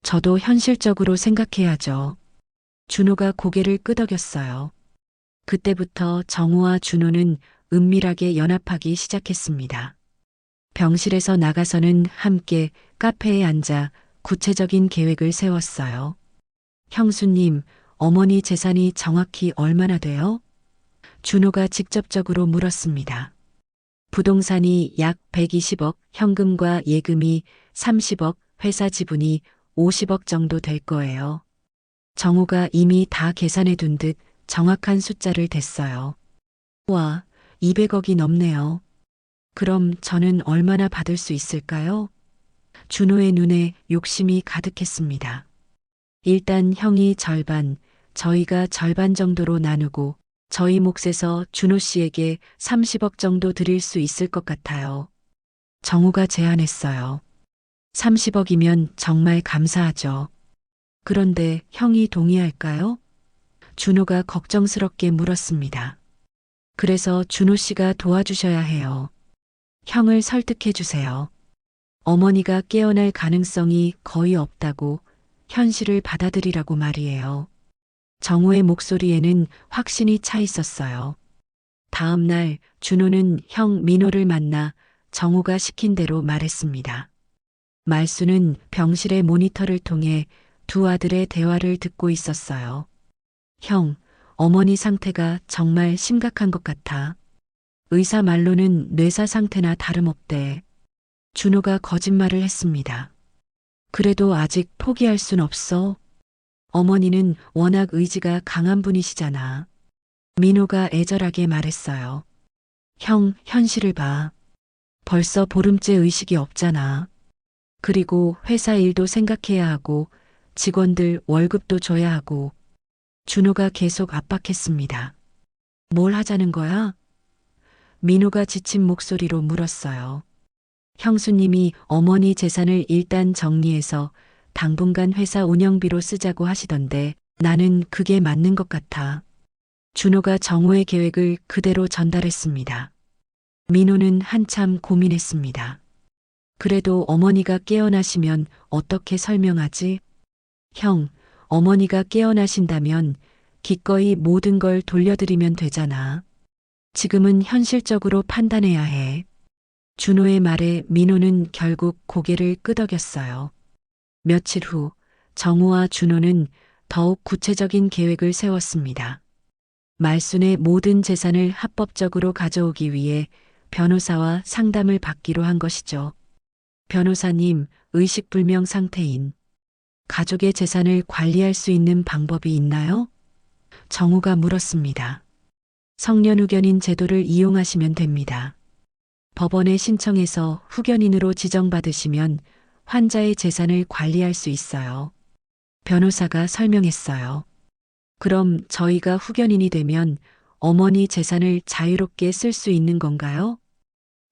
저도 현실적으로 생각해야죠. 준호가 고개를 끄덕였어요. 그때부터 정우와 준호는 은밀하게 연합하기 시작했습니다. 병실에서 나가서는 함께 카페에 앉아 구체적인 계획을 세웠어요. 형수님, 어머니 재산이 정확히 얼마나 돼요? 준호가 직접적으로 물었습니다. 부동산이 약 120억, 현금과 예금이 30억, 회사 지분이 50억 정도 될 거예요. 정우가 이미 다 계산해 둔 듯 정확한 숫자를 댔어요. 와, 200억이 넘네요. 그럼 저는 얼마나 받을 수 있을까요? 준호의 눈에 욕심이 가득했습니다. 일단 형이 절반, 저희가 절반 정도로 나누고 저희 몫에서 준호 씨에게 30억 정도 드릴 수 있을 것 같아요. 정우가 제안했어요. 30억이면 정말 감사하죠. 그런데 형이 동의할까요? 준호가 걱정스럽게 물었습니다. 그래서 준호 씨가 도와주셔야 해요. 형을 설득해 주세요. 어머니가 깨어날 가능성이 거의 없다고 현실을 받아들이라고 말이에요. 정우의 목소리에는 확신이 차 있었어요. 다음 날 준호는 형 민호를 만나 정우가 시킨 대로 말했습니다. 말수는 병실의 모니터를 통해 두 아들의 대화를 듣고 있었어요. 형, 어머니 상태가 정말 심각한 것 같아. 의사 말로는 뇌사 상태나 다름없대. 준호가 거짓말을 했습니다. 그래도 아직 포기할 순 없어. 어머니는 워낙 의지가 강한 분이시잖아. 민호가 애절하게 말했어요. 형, 현실을 봐. 벌써 보름째 의식이 없잖아. 그리고 회사 일도 생각해야 하고 직원들 월급도 줘야 하고. 준호가 계속 압박했습니다. 뭘 하자는 거야? 민호가 지친 목소리로 물었어요. 형수님이 어머니 재산을 일단 정리해서 당분간 회사 운영비로 쓰자고 하시던데 나는 그게 맞는 것 같아. 준호가 정호의 계획을 그대로 전달했습니다. 민호는 한참 고민했습니다. 그래도 어머니가 깨어나시면 어떻게 설명하지? 형, 어머니가 깨어나신다면 기꺼이 모든 걸 돌려드리면 되잖아. 지금은 현실적으로 판단해야 해. 준호의 말에 민호는 결국 고개를 끄덕였어요. 며칠 후 정우와 준호는 더욱 구체적인 계획을 세웠습니다. 말순의 모든 재산을 합법적으로 가져오기 위해 변호사와 상담을 받기로 한 것이죠. 변호사님, 의식불명 상태인 가족의 재산을 관리할 수 있는 방법이 있나요? 정우가 물었습니다. 성년후견인 제도를 이용하시면 됩니다. 법원에 신청해서 후견인으로 지정받으시면 환자의 재산을 관리할 수 있어요. 변호사가 설명했어요. 그럼 저희가 후견인이 되면 어머니 재산을 자유롭게 쓸 수 있는 건가요?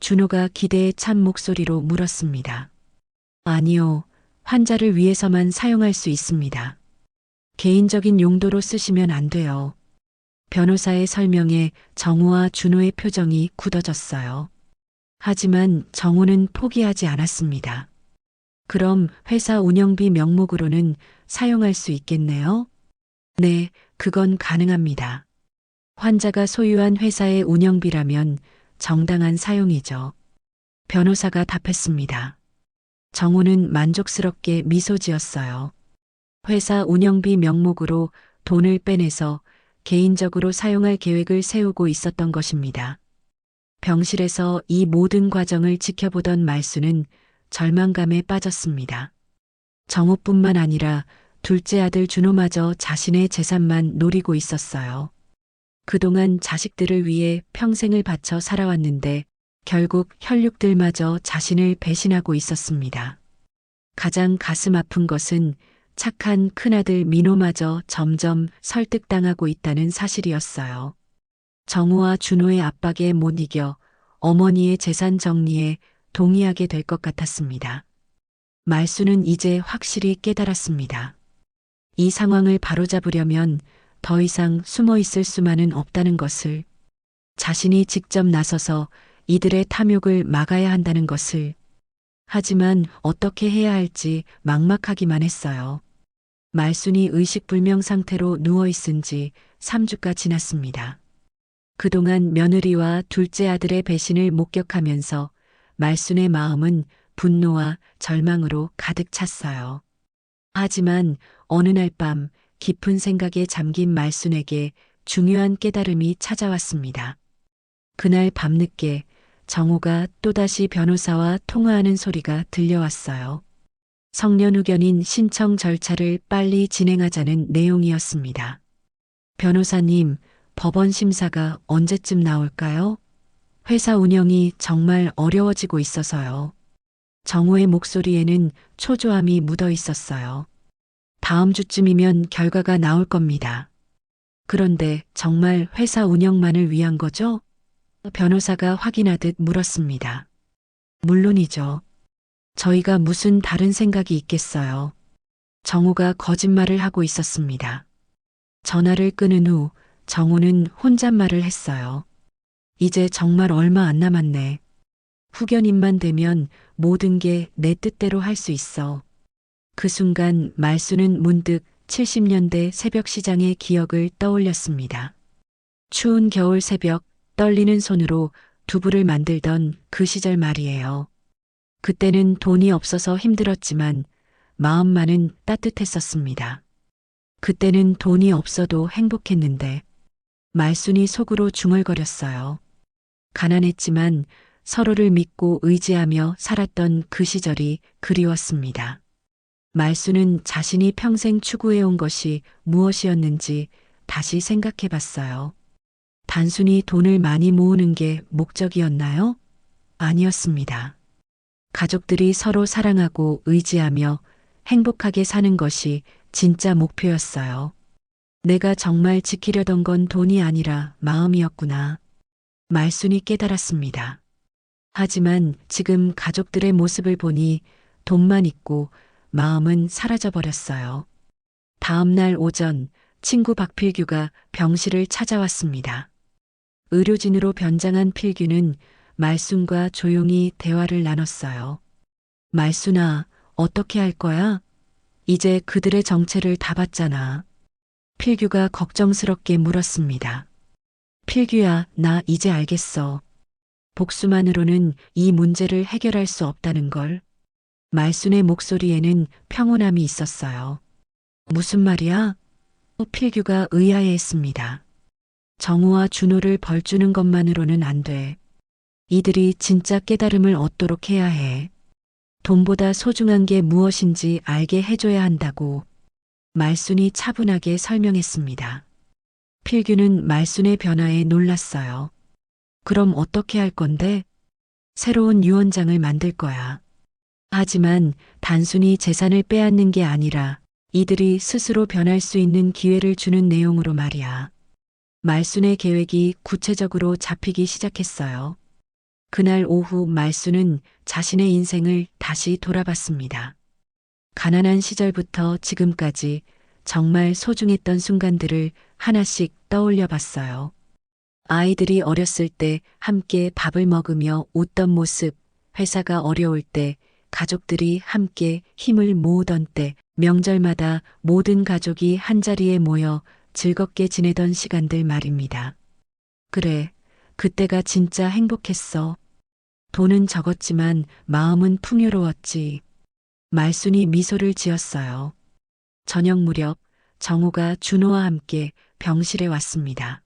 준호가 기대에 찬 목소리로 물었습니다. 아니요. 환자를 위해서만 사용할 수 있습니다. 개인적인 용도로 쓰시면 안 돼요. 변호사의 설명에 정우와 준호의 표정이 굳어졌어요. 하지만 정우는 포기하지 않았습니다. 그럼 회사 운영비 명목으로는 사용할 수 있겠네요? 네, 그건 가능합니다. 환자가 소유한 회사의 운영비라면 정당한 사용이죠. 변호사가 답했습니다. 정우는 만족스럽게 미소 지었어요. 회사 운영비 명목으로 돈을 빼내서 개인적으로 사용할 계획을 세우고 있었던 것입니다. 병실에서 이 모든 과정을 지켜보던 말수는 절망감에 빠졌습니다. 정우뿐만 아니라 둘째 아들 준호마저 자신의 재산만 노리고 있었어요. 그동안 자식들을 위해 평생을 바쳐 살아왔는데 결국 혈육들마저 자신을 배신하고 있었습니다. 가장 가슴 아픈 것은 착한 큰아들 민호마저 점점 설득당하고 있다는 사실이었어요. 정우와 준호의 압박에 못 이겨 어머니의 재산 정리에 동의하게 될 것 같았습니다. 말수는 이제 확실히 깨달았습니다. 이 상황을 바로잡으려면 더 이상 숨어 있을 수만은 없다는 것을, 자신이 직접 나서서 이들의 탐욕을 막아야 한다는 것을. 하지만 어떻게 해야 할지 막막하기만 했어요. 말순이 의식불명 상태로 누워있은 지 3주가 지났습니다. 그동안 며느리와 둘째 아들의 배신을 목격하면서 말순의 마음은 분노와 절망으로 가득 찼어요. 하지만 어느 날 밤 깊은 생각에 잠긴 말순에게 중요한 깨달음이 찾아왔습니다. 그날 밤늦게 정우가 또다시 변호사와 통화하는 소리가 들려왔어요. 성년후견인 신청 절차를 빨리 진행하자는 내용이었습니다. 변호사님, 법원 심사가 언제쯤 나올까요? 회사 운영이 정말 어려워지고 있어서요. 정우의 목소리에는 초조함이 묻어 있었어요. 다음 주쯤이면 결과가 나올 겁니다. 그런데 정말 회사 운영만을 위한 거죠? 변호사가 확인하듯 물었습니다. 물론이죠. 저희가 무슨 다른 생각이 있겠어요. 정우가 거짓말을 하고 있었습니다. 전화를 끊은 후 정우는 혼잣말을 했어요. 이제 정말 얼마 안 남았네. 후견인만 되면 모든 게 내 뜻대로 할 수 있어. 그 순간 말수는 문득 70년대 새벽 시장의 기억을 떠올렸습니다. 추운 겨울 새벽 떨리는 손으로 두부를 만들던 그 시절 말이에요. 그때는 돈이 없어서 힘들었지만 마음만은 따뜻했었습니다. 그때는 돈이 없어도 행복했는데 말순이 속으로 중얼거렸어요. 가난했지만 서로를 믿고 의지하며 살았던 그 시절이 그리웠습니다. 말순은 자신이 평생 추구해온 것이 무엇이었는지 다시 생각해 봤어요. 단순히 돈을 많이 모으는 게 목적이었나요? 아니었습니다. 가족들이 서로 사랑하고 의지하며 행복하게 사는 것이 진짜 목표였어요. 내가 정말 지키려던 건 돈이 아니라 마음이었구나. 말순이 깨달았습니다. 하지만 지금 가족들의 모습을 보니 돈만 있고 마음은 사라져버렸어요. 다음 날 오전 친구 박필규가 병실을 찾아왔습니다. 의료진으로 변장한 필규는 말순과 조용히 대화를 나눴어요. 말순아, 어떻게 할 거야? 이제 그들의 정체를 다 봤잖아. 필규가 걱정스럽게 물었습니다. 필규야, 나 이제 알겠어. 복수만으로는 이 문제를 해결할 수 없다는 걸. 말순의 목소리에는 평온함이 있었어요. 무슨 말이야? 필규가 의아해했습니다. 정우와 준호를 벌주는 것만으로는 안 돼. 이들이 진짜 깨달음을 얻도록 해야 해. 돈보다 소중한 게 무엇인지 알게 해줘야 한다고 말순이 차분하게 설명했습니다. 필규는 말순의 변화에 놀랐어요. 그럼 어떻게 할 건데? 새로운 유언장을 만들 거야. 하지만 단순히 재산을 빼앗는 게 아니라 이들이 스스로 변할 수 있는 기회를 주는 내용으로 말이야. 말순의 계획이 구체적으로 잡히기 시작했어요. 그날 오후 말순은 자신의 인생을 다시 돌아봤습니다. 가난한 시절부터 지금까지 정말 소중했던 순간들을 하나씩 떠올려 봤어요. 아이들이 어렸을 때 함께 밥을 먹으며 웃던 모습, 회사가 어려울 때 가족들이 함께 힘을 모으던 때, 명절마다 모든 가족이 한자리에 모여 즐겁게 지내던 시간들 말입니다. 그래, 그때가 진짜 행복했어. 돈은 적었지만 마음은 풍요로웠지. 말순이 미소를 지었어요. 저녁 무렵 정우가 준호와 함께 병실에 왔습니다.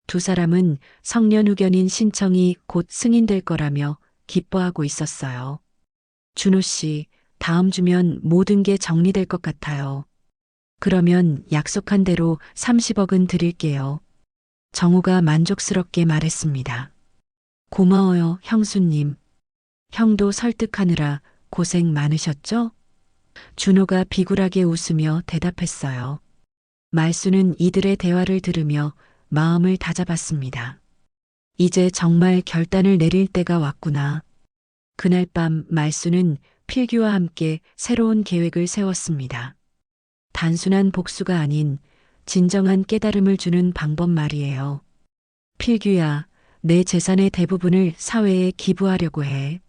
두 사람은 성년후견인 신청이 곧 승인될 거라며 기뻐하고 있었어요. 준호 씨, 다음 주면 모든 게 정리될 것 같아요. 그러면 약속한 대로 30억은 드릴게요. 정우가 만족스럽게 말했습니다. 고마워요, 형수님. 형도 설득하느라 고생 많으셨죠? 준호가 비굴하게 웃으며 대답했어요. 말순은 이들의 대화를 들으며 마음을 다잡았습니다. 이제 정말 결단을 내릴 때가 왔구나. 그날 밤 말순은 필규와 함께 새로운 계획을 세웠습니다. 단순한 복수가 아닌 진정한 깨달음을 주는 방법 말이에요. 필규야, 내 재산의 대부분을 사회에 기부하려고 해.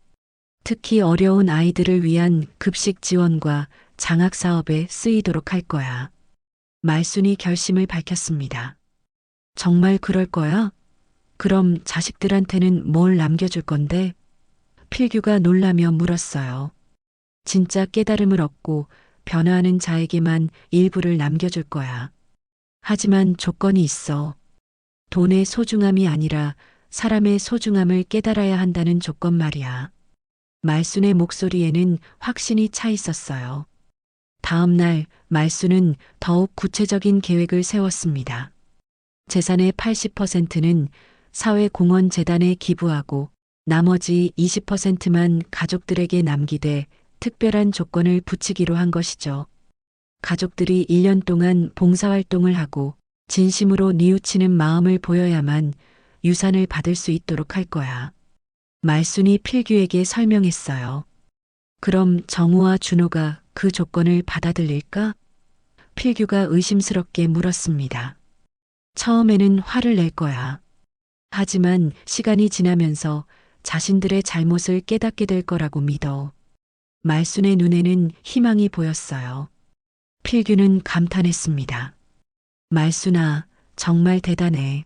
특히 어려운 아이들을 위한 급식 지원과 장학 사업에 쓰이도록 할 거야. 말순이 결심을 밝혔습니다. 정말 그럴 거야? 그럼 자식들한테는 뭘 남겨줄 건데? 필규가 놀라며 물었어요. 진짜 깨달음을 얻고 변화하는 자에게만 일부를 남겨줄 거야. 하지만 조건이 있어. 돈의 소중함이 아니라 사람의 소중함을 깨달아야 한다는 조건 말이야. 말순의 목소리에는 확신이 차 있었어요. 다음 날 말순은 더욱 구체적인 계획을 세웠습니다. 재산의 80%는 사회공헌재단에 기부하고 나머지 20%만 가족들에게 남기되 특별한 조건을 붙이기로 한 것이죠. 가족들이 1년 동안 봉사활동을 하고 진심으로 뉘우치는 마음을 보여야만 유산을 받을 수 있도록 할 거야. 말순이 필규에게 설명했어요. 그럼 정우와 준호가 그 조건을 받아들일까? 필규가 의심스럽게 물었습니다. 처음에는 화를 낼 거야. 하지만 시간이 지나면서 자신들의 잘못을 깨닫게 될 거라고 믿어. 말순의 눈에는 희망이 보였어요. 필규는 감탄했습니다. 말순아, 정말 대단해.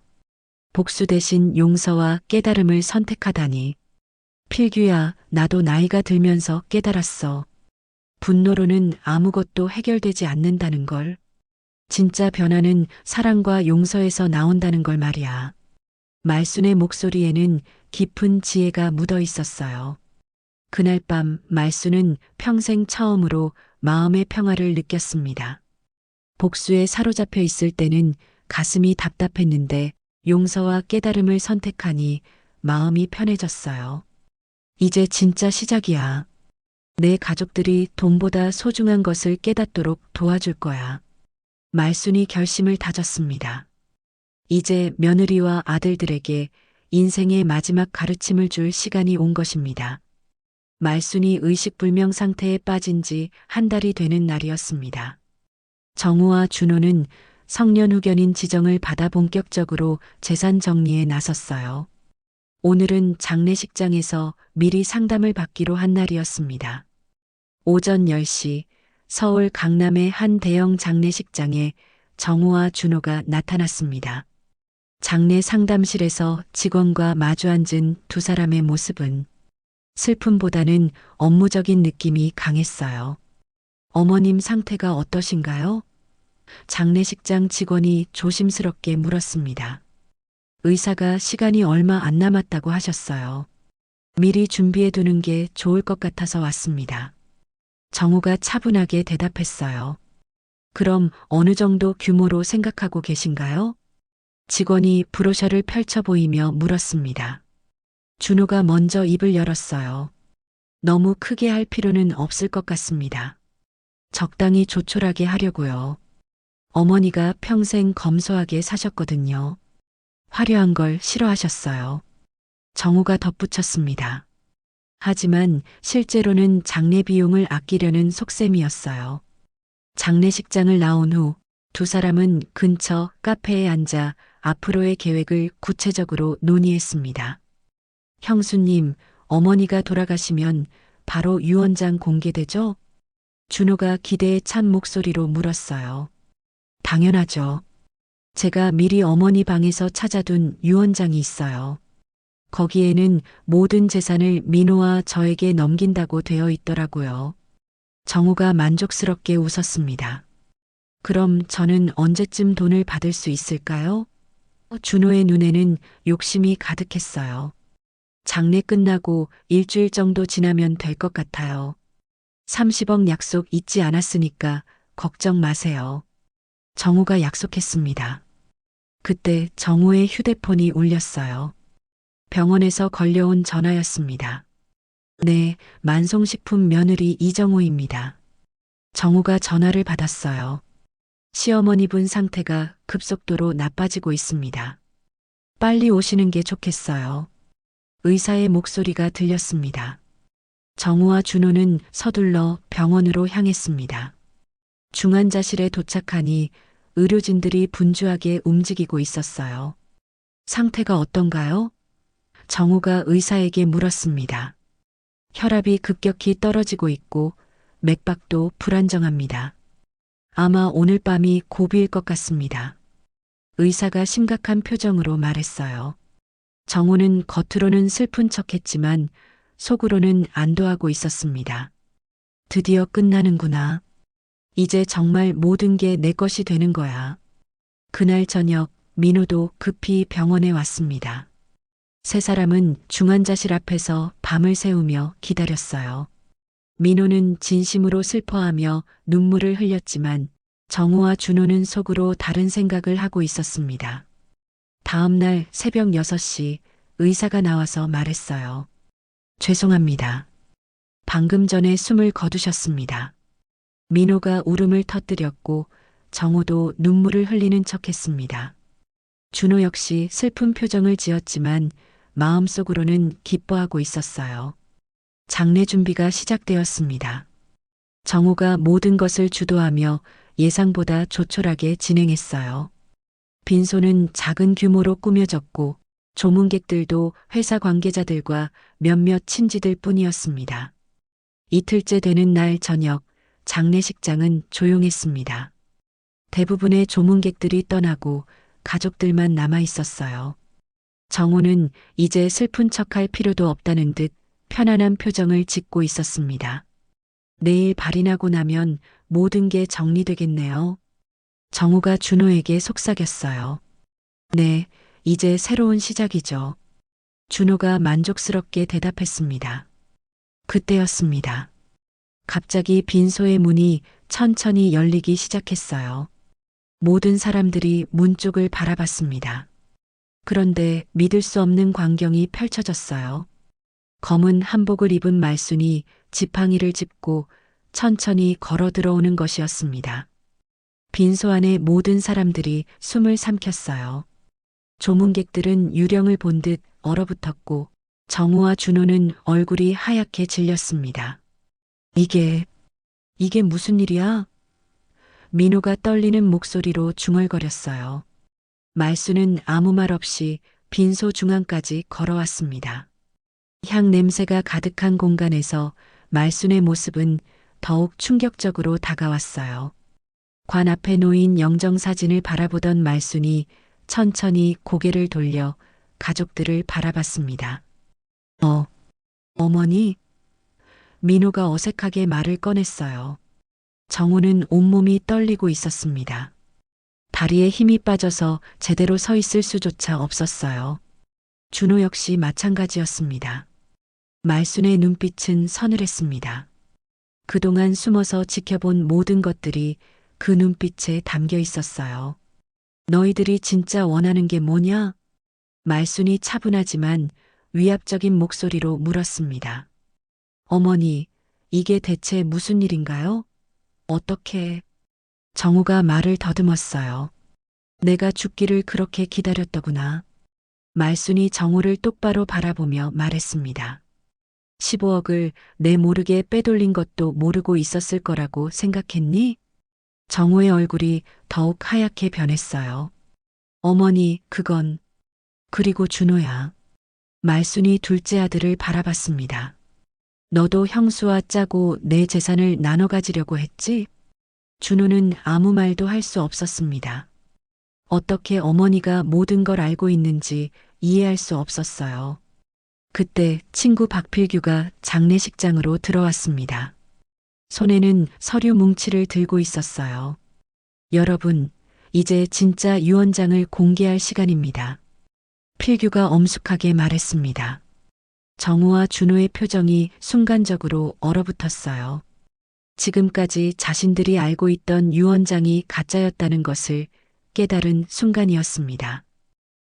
복수 대신 용서와 깨달음을 선택하다니. 필규야, 나도 나이가 들면서 깨달았어. 분노로는 아무것도 해결되지 않는다는 걸. 진짜 변화는 사랑과 용서에서 나온다는 걸 말이야. 말순의 목소리에는 깊은 지혜가 묻어 있었어요. 그날 밤 말순은 평생 처음으로 마음의 평화를 느꼈습니다. 복수에 사로잡혀 있을 때는 가슴이 답답했는데 용서와 깨달음을 선택하니 마음이 편해졌어요. 이제 진짜 시작이야. 내 가족들이 돈보다 소중한 것을 깨닫도록 도와줄 거야. 말순이 결심을 다졌습니다. 이제 며느리와 아들들에게 인생의 마지막 가르침을 줄 시간이 온 것입니다. 말순이 의식불명 상태에 빠진 지 한 달이 되는 날이었습니다. 정우와 준호는 성년후견인 지정을 받아 본격적으로 재산 정리에 나섰어요. 오늘은 장례식장에서 미리 상담을 받기로 한 날이었습니다. 오전 10시 서울 강남의 한 대형 장례식장에 정우와 준호가 나타났습니다. 장례 상담실에서 직원과 마주 앉은 두 사람의 모습은 슬픔보다는 업무적인 느낌이 강했어요. 어머님 상태가 어떠신가요? 장례식장 직원이 조심스럽게 물었습니다. 의사가 시간이 얼마 안 남았다고 하셨어요. 미리 준비해 두는 게 좋을 것 같아서 왔습니다. 정우가 차분하게 대답했어요. 그럼 어느 정도 규모로 생각하고 계신가요? 직원이 브로셔를 펼쳐 보이며 물었습니다. 준호가 먼저 입을 열었어요. 너무 크게 할 필요는 없을 것 같습니다. 적당히 조촐하게 하려고요. 어머니가 평생 검소하게 사셨거든요. 화려한 걸 싫어하셨어요. 정우가 덧붙였습니다. 하지만 실제로는 장례 비용을 아끼려는 속셈이었어요. 장례식장을 나온 후 두 사람은 근처 카페에 앉아 앞으로의 계획을 구체적으로 논의했습니다. 형수님, 어머니가 돌아가시면 바로 유언장 공개되죠? 준호가 기대에 찬 목소리로 물었어요. 당연하죠. 제가 미리 어머니 방에서 찾아둔 유언장이 있어요. 거기에는 모든 재산을 민호와 저에게 넘긴다고 되어 있더라고요. 정우가 만족스럽게 웃었습니다. 그럼 저는 언제쯤 돈을 받을 수 있을까요? 준호의 눈에는 욕심이 가득했어요. 장례 끝나고 일주일 정도 지나면 될 것 같아요. 30억 약속 잊지 않았으니까 걱정 마세요. 정우가 약속했습니다. 그때 정우의 휴대폰이 울렸어요. 병원에서 걸려온 전화였습니다. 네, 만성식품 며느리 이정우입니다. 정우가 전화를 받았어요. 시어머니 분 상태가 급속도로 나빠지고 있습니다. 빨리 오시는 게 좋겠어요. 의사의 목소리가 들렸습니다. 정우와 준호는 서둘러 병원으로 향했습니다. 중환자실에 도착하니 의료진들이 분주하게 움직이고 있었어요. 상태가 어떤가요? 정우가 의사에게 물었습니다. 혈압이 급격히 떨어지고 있고 맥박도 불안정합니다. 아마 오늘 밤이 고비일 것 같습니다. 의사가 심각한 표정으로 말했어요. 정우는 겉으로는 슬픈 척했지만 속으로는 안도하고 있었습니다. 드디어 끝나는구나. 이제 정말 모든 게 내 것이 되는 거야. 그날 저녁 민호도 급히 병원에 왔습니다. 세 사람은 중환자실 앞에서 밤을 새우며 기다렸어요. 민호는 진심으로 슬퍼하며 눈물을 흘렸지만 정우와 준호는 속으로 다른 생각을 하고 있었습니다. 다음 날 새벽 6시 의사가 나와서 말했어요. 죄송합니다. 방금 전에 숨을 거두셨습니다. 민호가 울음을 터뜨렸고 정우도 눈물을 흘리는 척했습니다. 준호 역시 슬픈 표정을 지었지만 마음속으로는 기뻐하고 있었어요. 장례 준비가 시작되었습니다. 정우가 모든 것을 주도하며 예상보다 조촐하게 진행했어요. 빈소는 작은 규모로 꾸며졌고 조문객들도 회사 관계자들과 몇몇 친지들 뿐이었습니다. 이틀째 되는 날 저녁 장례식장은 조용했습니다. 대부분의 조문객들이 떠나고 가족들만 남아 있었어요. 정우는 이제 슬픈 척할 필요도 없다는 듯 편안한 표정을 짓고 있었습니다. 내일 발이 나고 나면 모든 게 정리되겠네요. 정우가 준호에게 속삭였어요. 네, 이제 새로운 시작이죠. 준호가 만족스럽게 대답했습니다. 그때였습니다. 갑자기 빈소의 문이 천천히 열리기 시작했어요. 모든 사람들이 문 쪽을 바라봤습니다. 그런데 믿을 수 없는 광경이 펼쳐졌어요. 검은 한복을 입은 말순이 지팡이를 짚고 천천히 걸어 들어오는 것이었습니다. 빈소 안의 모든 사람들이 숨을 삼켰어요. 조문객들은 유령을 본 듯 얼어붙었고 정우와 준호는 얼굴이 하얗게 질렸습니다. 이게 무슨 일이야? 민호가 떨리는 목소리로 중얼거렸어요. 말수는 아무 말 없이 빈소 중앙까지 걸어왔습니다. 향 냄새가 가득한 공간에서 말순의 모습은 더욱 충격적으로 다가왔어요. 관 앞에 놓인 영정사진을 바라보던 말순이 천천히 고개를 돌려 가족들을 바라봤습니다. 어머니? 민호가 어색하게 말을 꺼냈어요. 정우는 온몸이 떨리고 있었습니다. 다리에 힘이 빠져서 제대로 서 있을 수조차 없었어요. 준호 역시 마찬가지였습니다. 말순의 눈빛은 서늘했습니다. 그동안 숨어서 지켜본 모든 것들이 그 눈빛에 담겨 있었어요. 너희들이 진짜 원하는 게 뭐냐? 말순이 차분하지만 위압적인 목소리로 물었습니다. 어머니, 이게 대체 무슨 일인가요? 어떻게? 정우가 말을 더듬었어요. 내가 죽기를 그렇게 기다렸더구나. 말순이 정우를 똑바로 바라보며 말했습니다. 15억을 내 모르게 빼돌린 것도 모르고 있었을 거라고 생각했니? 정우의 얼굴이 더욱 하얗게 변했어요. 어머니, 그건... 그리고 준호야. 말순이 둘째 아들을 바라봤습니다. 너도 형수와 짜고 내 재산을 나눠 가지려고 했지? 준호는 아무 말도 할 수 없었습니다. 어떻게 어머니가 모든 걸 알고 있는지 이해할 수 없었어요. 그때 친구 박필규가 장례식장으로 들어왔습니다. 손에는 서류 뭉치를 들고 있었어요. 여러분, 이제 진짜 유언장을 공개할 시간입니다. 필규가 엄숙하게 말했습니다. 정우와 준호의 표정이 순간적으로 얼어붙었어요. 지금까지 자신들이 알고 있던 유언장이 가짜였다는 것을 깨달은 순간이었습니다.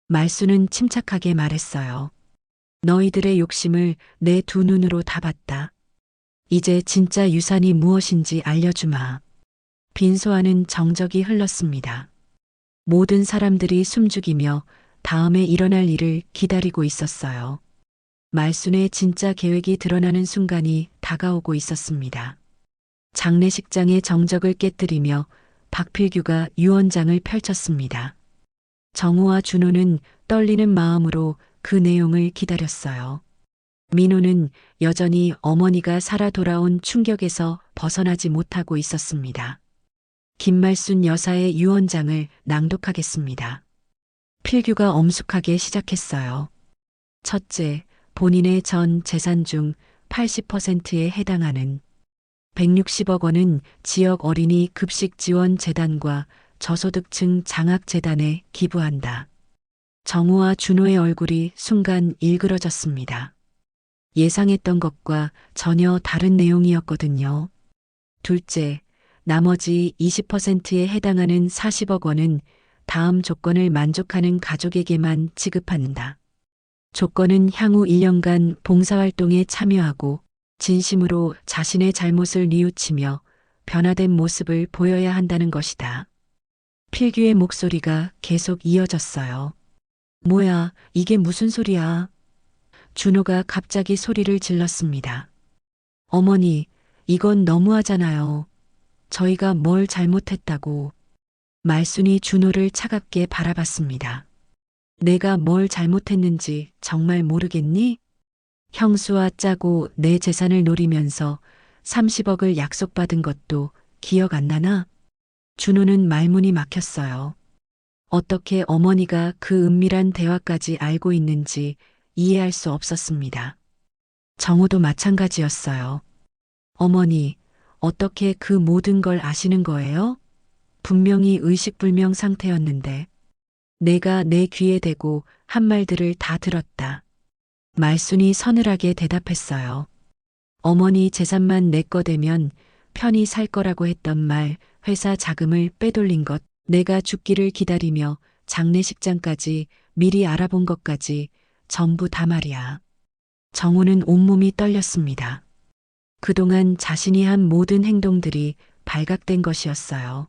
말순은 침착하게 말했어요. 너희들의 욕심을 내 두 눈으로 다 봤다. 이제 진짜 유산이 무엇인지 알려주마. 빈소안은 정적이 흘렀습니다. 모든 사람들이 숨죽이며 다음에 일어날 일을 기다리고 있었어요. 말순의 진짜 계획이 드러나는 순간이 다가오고 있었습니다. 장례식장의 정적을 깨뜨리며 박필규가 유언장을 펼쳤습니다. 정우와 준호는 떨리는 마음으로 그 내용을 기다렸어요. 민호는 여전히 어머니가 살아 돌아온 충격에서 벗어나지 못하고 있었습니다. 김말순 여사의 유언장을 낭독하겠습니다. 필규가 엄숙하게 시작했어요. 첫째, 본인의 전 재산 중 80%에 해당하는 160억 원은 지역 어린이 급식 지원 재단과 저소득층 장학 재단에 기부한다. 정우와 준호의 얼굴이 순간 일그러졌습니다. 예상했던 것과 전혀 다른 내용이었거든요. 둘째, 나머지 20%에 해당하는 40억 원은 다음 조건을 만족하는 가족에게만 지급한다. 조건은 향후 1년간 봉사활동에 참여하고 진심으로 자신의 잘못을 뉘우치며 변화된 모습을 보여야 한다는 것이다. 필규의 목소리가 계속 이어졌어요. 뭐야, 이게 무슨 소리야? 준호가 갑자기 소리를 질렀습니다. 어머니, 이건 너무하잖아요. 저희가 뭘 잘못했다고. 말순이 준호를 차갑게 바라봤습니다. 내가 뭘 잘못했는지 정말 모르겠니? 형수와 짜고 내 재산을 노리면서 30억을 약속받은 것도 기억 안 나나? 준호는 말문이 막혔어요. 어떻게 어머니가 그 은밀한 대화까지 알고 있는지 이해할 수 없었습니다. 정우도 마찬가지였어요. 어머니, 어떻게 그 모든 걸 아시는 거예요? 분명히 의식불명 상태였는데. 내가 내 귀에 대고 한 말들을 다 들었다. 말순이 서늘하게 대답했어요. 어머니 재산만 내 거 되면 편히 살 거라고 했던 말, 회사 자금을 빼돌린 것, 내가 죽기를 기다리며 장례식장까지 미리 알아본 것까지 전부 다 말이야. 정우는 온몸이 떨렸습니다. 그동안 자신이 한 모든 행동들이 발각된 것이었어요.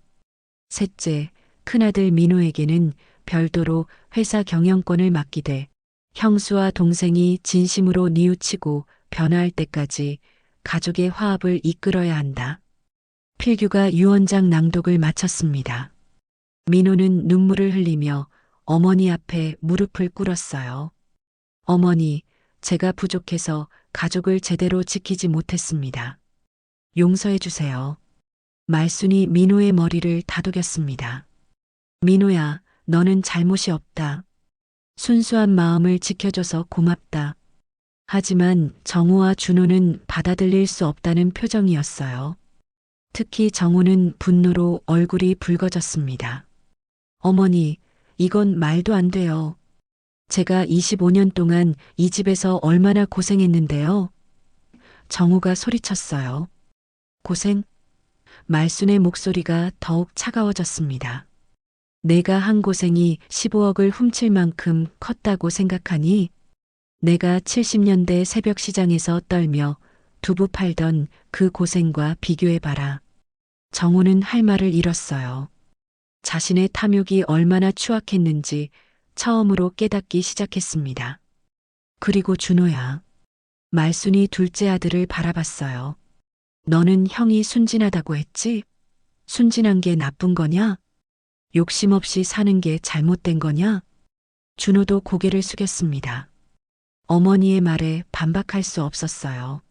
셋째, 큰아들 민호에게는 별도로 회사 경영권을 맡기되 형수와 동생이 진심으로 뉘우치고 변화할 때까지 가족의 화합을 이끌어야 한다. 필규가 유언장 낭독을 마쳤습니다. 민호는 눈물을 흘리며 어머니 앞에 무릎을 꿇었어요. 어머니, 제가 부족해서 가족을 제대로 지키지 못했습니다. 용서해 주세요. 말순이 민호의 머리를 다독였습니다. 민호야, 너는 잘못이 없다. 순수한 마음을 지켜줘서 고맙다. 하지만 정우와 준호는 받아들일 수 없다는 표정이었어요. 특히 정우는 분노로 얼굴이 붉어졌습니다. 어머니, 이건 말도 안 돼요. 제가 25년 동안 이 집에서 얼마나 고생했는데요. 정우가 소리쳤어요. 고생? 말순의 목소리가 더욱 차가워졌습니다. 내가 한 고생이 15억을 훔칠 만큼 컸다고 생각하니 내가 70년대 새벽 시장에서 떨며 두부 팔던 그 고생과 비교해봐라. 정우는 할 말을 잃었어요. 자신의 탐욕이 얼마나 추악했는지 처음으로 깨닫기 시작했습니다. 그리고 준호야. 말순이 둘째 아들을 바라봤어요. 너는 형이 순진하다고 했지? 순진한 게 나쁜 거냐? 욕심 없이 사는 게 잘못된 거냐? 준호도 고개를 숙였습니다. 어머니의 말에 반박할 수 없었어요.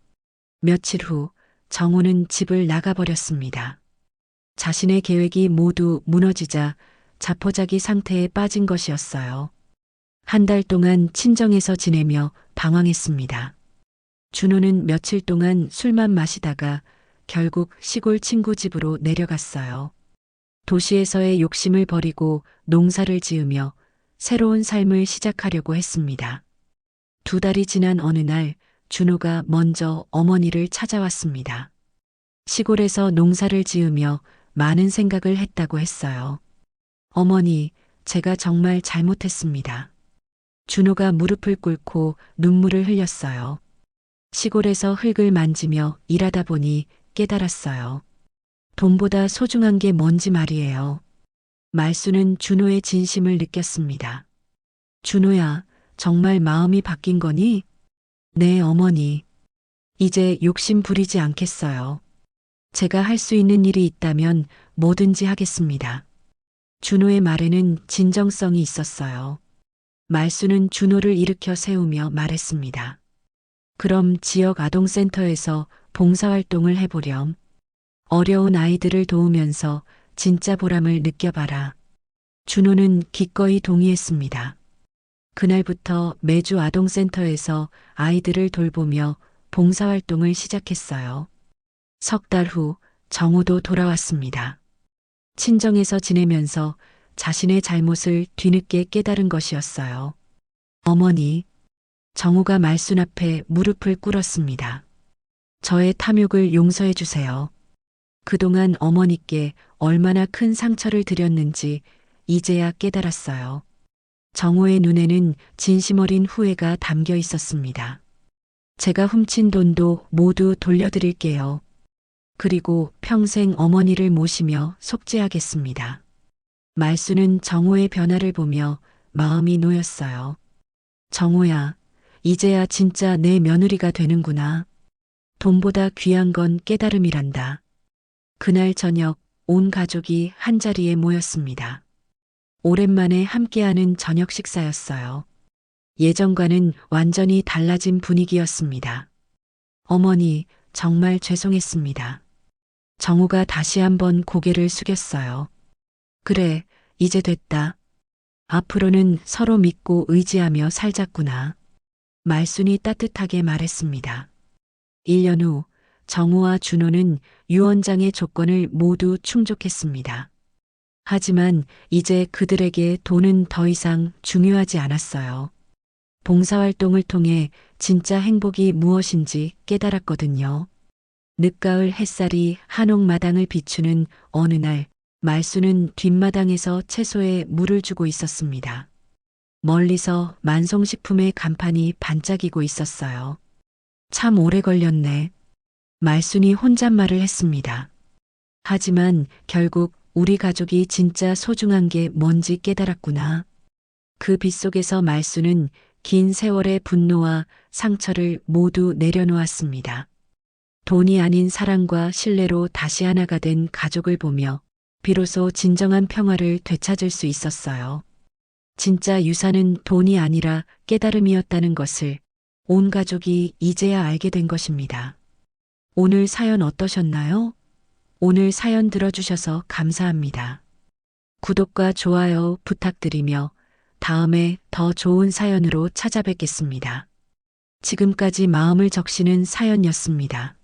며칠 후 정우는 집을 나가버렸습니다. 자신의 계획이 모두 무너지자 자포자기 상태에 빠진 것이었어요. 한 달 동안 친정에서 지내며 방황했습니다. 준호는 며칠 동안 술만 마시다가 결국 시골 친구 집으로 내려갔어요. 도시에서의 욕심을 버리고 농사를 지으며 새로운 삶을 시작하려고 했습니다. 2달이 지난 어느 날 준호가 먼저 어머니를 찾아왔습니다. 시골에서 농사를 지으며 많은 생각을 했다고 했어요. 어머니, 제가 정말 잘못했습니다. 준호가 무릎을 꿇고 눈물을 흘렸어요. 시골에서 흙을 만지며 일하다 보니 깨달았어요. 돈보다 소중한 게 뭔지 말이에요. 말수는 준호의 진심을 느꼈습니다. 준호야, 정말 마음이 바뀐 거니? 네, 어머니. 이제 욕심 부리지 않겠어요. 제가 할 수 있는 일이 있다면 뭐든지 하겠습니다. 준호의 말에는 진정성이 있었어요. 말수는 준호를 일으켜 세우며 말했습니다. 그럼 지역 아동센터에서 봉사활동을 해보렴. 어려운 아이들을 도우면서 진짜 보람을 느껴봐라. 준호는 기꺼이 동의했습니다. 그날부터 매주 아동센터에서 아이들을 돌보며 봉사활동을 시작했어요. 3달 후 정우도 돌아왔습니다. 친정에서 지내면서 자신의 잘못을 뒤늦게 깨달은 것이었어요. 어머니, 정우가 말순 앞에 무릎을 꿇었습니다. 저의 탐욕을 용서해 주세요. 그동안 어머니께 얼마나 큰 상처를 드렸는지 이제야 깨달았어요. 정우의 눈에는 진심 어린 후회가 담겨 있었습니다. 제가 훔친 돈도 모두 돌려드릴게요. 그리고 평생 어머니를 모시며 속죄하겠습니다. 말수는 정우의 변화를 보며 마음이 놓였어요. 정우야, 이제야 진짜 내 며느리가 되는구나. 돈보다 귀한 건 깨달음이란다. 그날 저녁 온 가족이 한자리에 모였습니다. 오랜만에 함께하는 저녁 식사였어요. 예전과는 완전히 달라진 분위기였습니다. 어머니, 정말 죄송했습니다. 정우가 다시 한번 고개를 숙였어요. 그래, 이제 됐다. 앞으로는 서로 믿고 의지하며 살자꾸나. 말순이 따뜻하게 말했습니다. 1년 후 정우와 준호는 유언장의 조건을 모두 충족했습니다. 하지만 이제 그들에게 돈은 더 이상 중요하지 않았어요. 봉사활동을 통해 진짜 행복이 무엇인지 깨달았거든요. 늦가을 햇살이 한옥마당을 비추는 어느 날, 말수는 뒷마당에서 채소에 물을 주고 있었습니다. 멀리서 만성식품의 간판이 반짝이고 있었어요. 참 오래 걸렸네. 말순이 혼잣말을 했습니다. 하지만 결국 우리 가족이 진짜 소중한 게 뭔지 깨달았구나. 그 빗속에서 말수는 긴 세월의 분노와 상처를 모두 내려놓았습니다. 돈이 아닌 사랑과 신뢰로 다시 하나가 된 가족을 보며 비로소 진정한 평화를 되찾을 수 있었어요. 진짜 유산은 돈이 아니라 깨달음이었다는 것을 온 가족이 이제야 알게 된 것입니다. 오늘 사연 어떠셨나요? 오늘 사연 들어주셔서 감사합니다. 구독과 좋아요 부탁드리며 다음에 더 좋은 사연으로 찾아뵙겠습니다. 지금까지 마음을 적시는 사연이었습니다.